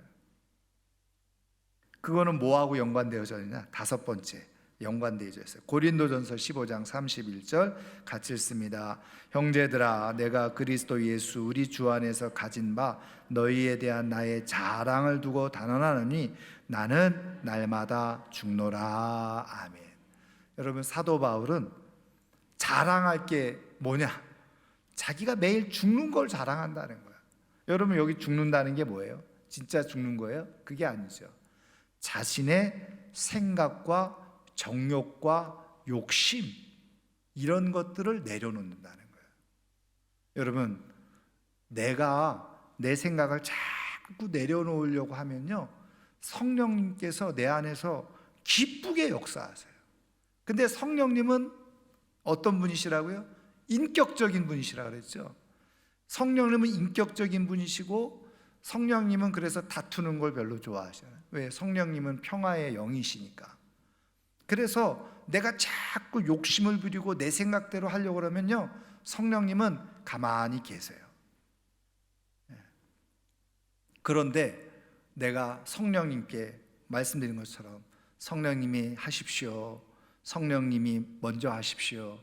그거는 뭐하고 연관되어져 있냐? 다섯 번째 연관되어져 있어요. 고린도전서 15장 31절 같이 읽습니다. 형제들아, 내가 그리스도 예수 우리 주 안에서 가진 바 너희에 대한 나의 자랑을 두고 단언하노니 나는 날마다 죽노라. 아멘. 여러분, 사도 바울은 자랑할 게 뭐냐? 자기가 매일 죽는 걸 자랑한다는 거야. 여러분, 여기 죽는다는 게 뭐예요? 진짜 죽는 거예요? 그게 아니죠. 자신의 생각과 정욕과 욕심, 이런 것들을 내려놓는다는 거예요. 여러분, 내가 내 생각을 자꾸 내려놓으려고 하면요, 성령님께서 내 안에서 기쁘게 역사하세요. 근데 성령님은 어떤 분이시라고요? 인격적인 분이시라고 그랬죠. 성령님은 인격적인 분이시고, 성령님은 그래서 다투는 걸 별로 좋아하시잖아요. 왜? 성령님은 평화의 영이시니까. 그래서 내가 자꾸 욕심을 부리고 내 생각대로 하려고 그러면요, 성령님은 가만히 계세요. 그런데 내가 성령님께 말씀드린 것처럼 성령님이 하십시오, 성령님이 먼저 하십시오,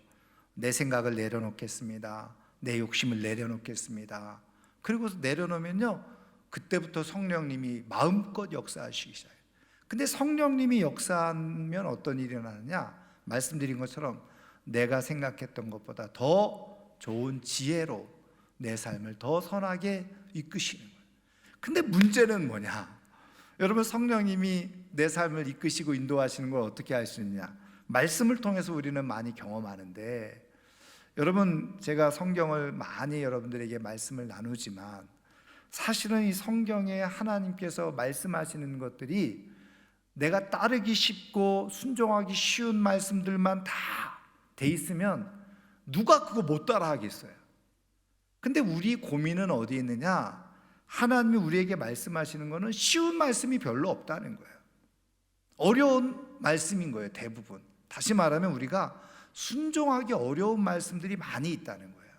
내 생각을 내려놓겠습니다, 내 욕심을 내려놓겠습니다, 그리고서 내려놓으면요, 그때부터 성령님이 마음껏 역사하시기 시작해요. 근데 성령님이 역사하면 어떤 일이 일어나느냐? 말씀드린 것처럼 내가 생각했던 것보다 더 좋은 지혜로 내 삶을 더 선하게 이끄시는 거예요. 근데 문제는 뭐냐? 여러분, 성령님이 내 삶을 이끄시고 인도하시는 걸 어떻게 할 수 있느냐? 말씀을 통해서 우리는 많이 경험하는데, 여러분, 제가 성경을 많이 여러분들에게 말씀을 나누지만 사실은 이 성경에 하나님께서 말씀하시는 것들이 내가 따르기 쉽고 순종하기 쉬운 말씀들만 다 돼 있으면 누가 그거 못 따라 하겠어요? 근데 우리 고민은 어디에 있느냐? 하나님이 우리에게 말씀하시는 거는 쉬운 말씀이 별로 없다는 거예요. 어려운 말씀인 거예요, 대부분. 다시 말하면 우리가 순종하기 어려운 말씀들이 많이 있다는 거예요.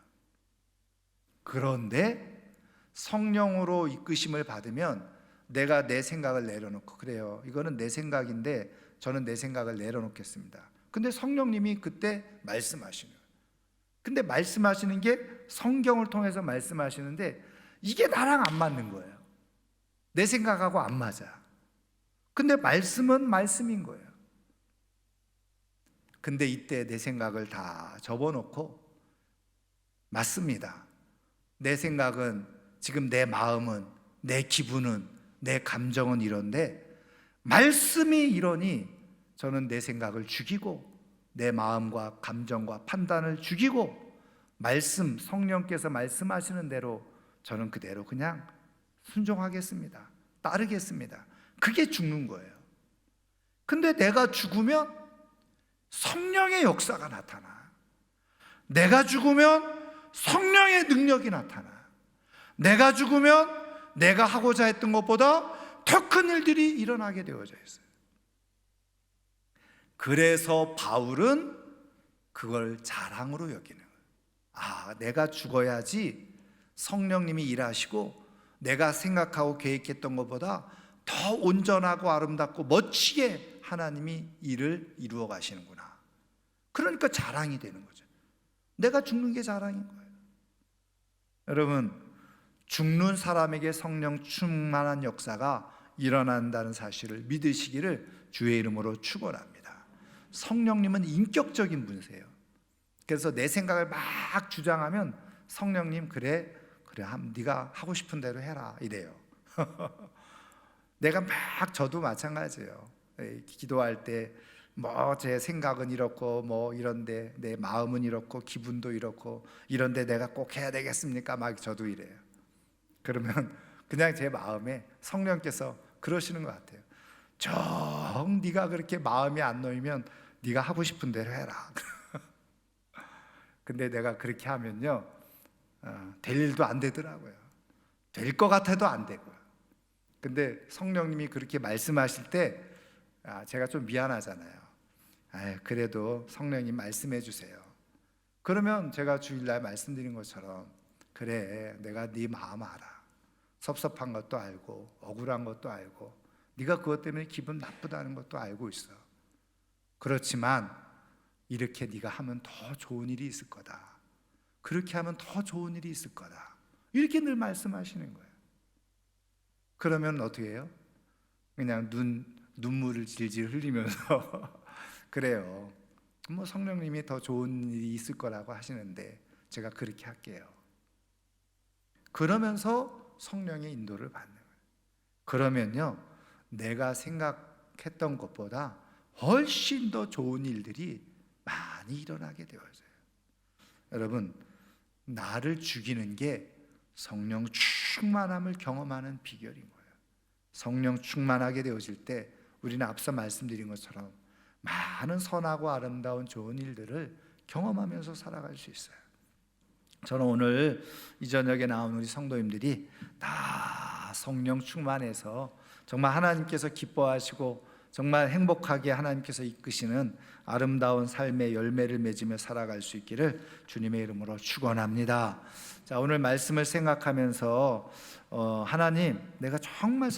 그런데 성령으로 이끄심을 받으면 내가 내 생각을 내려놓고, 그래요, 이거는 내 생각인데 저는 내 생각을 내려놓겠습니다. 근데 성령님이 그때 말씀하시는 거예요. 근데 말씀하시는 게 성경을 통해서 말씀하시는데 이게 나랑 안 맞는 거예요. 내 생각하고 안 맞아. 근데 말씀은 말씀인 거예요. 근데 이때 내 생각을 다 접어놓고, 맞습니다, 내 생각은 지금, 내 마음은, 내 기분은, 내 감정은 이런데 말씀이 이러니 저는 내 생각을 죽이고 내 마음과 감정과 판단을 죽이고 말씀, 성령께서 말씀하시는 대로 저는 그대로 그냥 순종하겠습니다. 따르겠습니다. 그게 죽는 거예요. 근데 내가 죽으면 성령의 역사가 나타나. 내가 죽으면 성령의 능력이 나타나. 내가 죽으면 내가 하고자 했던 것보다 더 큰 일들이 일어나게 되어져 있어요. 그래서 바울은 그걸 자랑으로 여기는 거예요. 아, 내가 죽어야지 성령님이 일하시고 내가 생각하고 계획했던 것보다 더 온전하고 아름답고 멋지게 하나님이 일을 이루어 가시는구나. 그러니까 자랑이 되는 거죠. 내가 죽는 게 자랑인 거예요. 여러분, 죽는 사람에게 성령 충만한 역사가 일어난다는 사실을 믿으시기를 주의 이름으로 축원합니다. 성령님은 인격적인 분이세요. 그래서 내 생각을 막 주장하면 성령님, 그래 네가 하고 싶은 대로 해라 이래요. 내가 막, 저도 마찬가지예요. 기도할 때 뭐 제 생각은 이렇고 뭐 이런데 내 마음은 이렇고 기분도 이렇고 이런데 내가 꼭 해야 되겠습니까? 막 저도 이래요. 그러면 그냥 제 마음에 성령께서 그러시는 것 같아요. 정 네가 그렇게 마음이 안 놓이면 네가 하고 싶은 대로 해라. 근데 내가 그렇게 하면요, 될 일도 안 되더라고요. 될 것 같아도 안 되고요. 근데 성령님이 그렇게 말씀하실 때 제가 좀 미안하잖아요. 그래도 성령님 말씀해 주세요. 그러면 제가 주일날 말씀드린 것처럼, 그래, 내가 네 마음 알아. 섭섭한 것도 알고 억울한 것도 알고 네가 그것 때문에 기분 나쁘다는 것도 알고 있어. 그렇지만 이렇게 네가 하면 더 좋은 일이 있을 거다. 그렇게 하면 더 좋은 일이 있을 거다. 이렇게 늘 말씀하시는 거예요. 그러면 어떻게 해요? 그냥 눈물을 질질 흘리면서 그래요, 뭐 성령님이 더 좋은 일이 있을 거라고 하시는데 제가 그렇게 할게요. 그러면서 성령의 인도를 받는 거예요. 그러면요, 내가 생각했던 것보다 훨씬 더 좋은 일들이 많이 일어나게 되어져요. 여러분, 나를 죽이는 게 성령 충만함을 경험하는 비결인 거예요. 성령 충만하게 되어질 때 우리는 앞서 말씀드린 것처럼 많은 선하고 아름다운 좋은 일들을 경험하면서 살아갈 수 있어요. 저는 오늘 이 저녁에 나온 우리 성도님들이 다 성령 충만해서 정말 하나님께서 기뻐하시고 정말 행복하게 하나님께서 이끄시는 아름다운 삶의 열매를 맺으며 살아갈 수 있기를 주님의 이름으로 축원합니다. 자, 오늘 말씀을 생각하면서 하나님, 내가 정말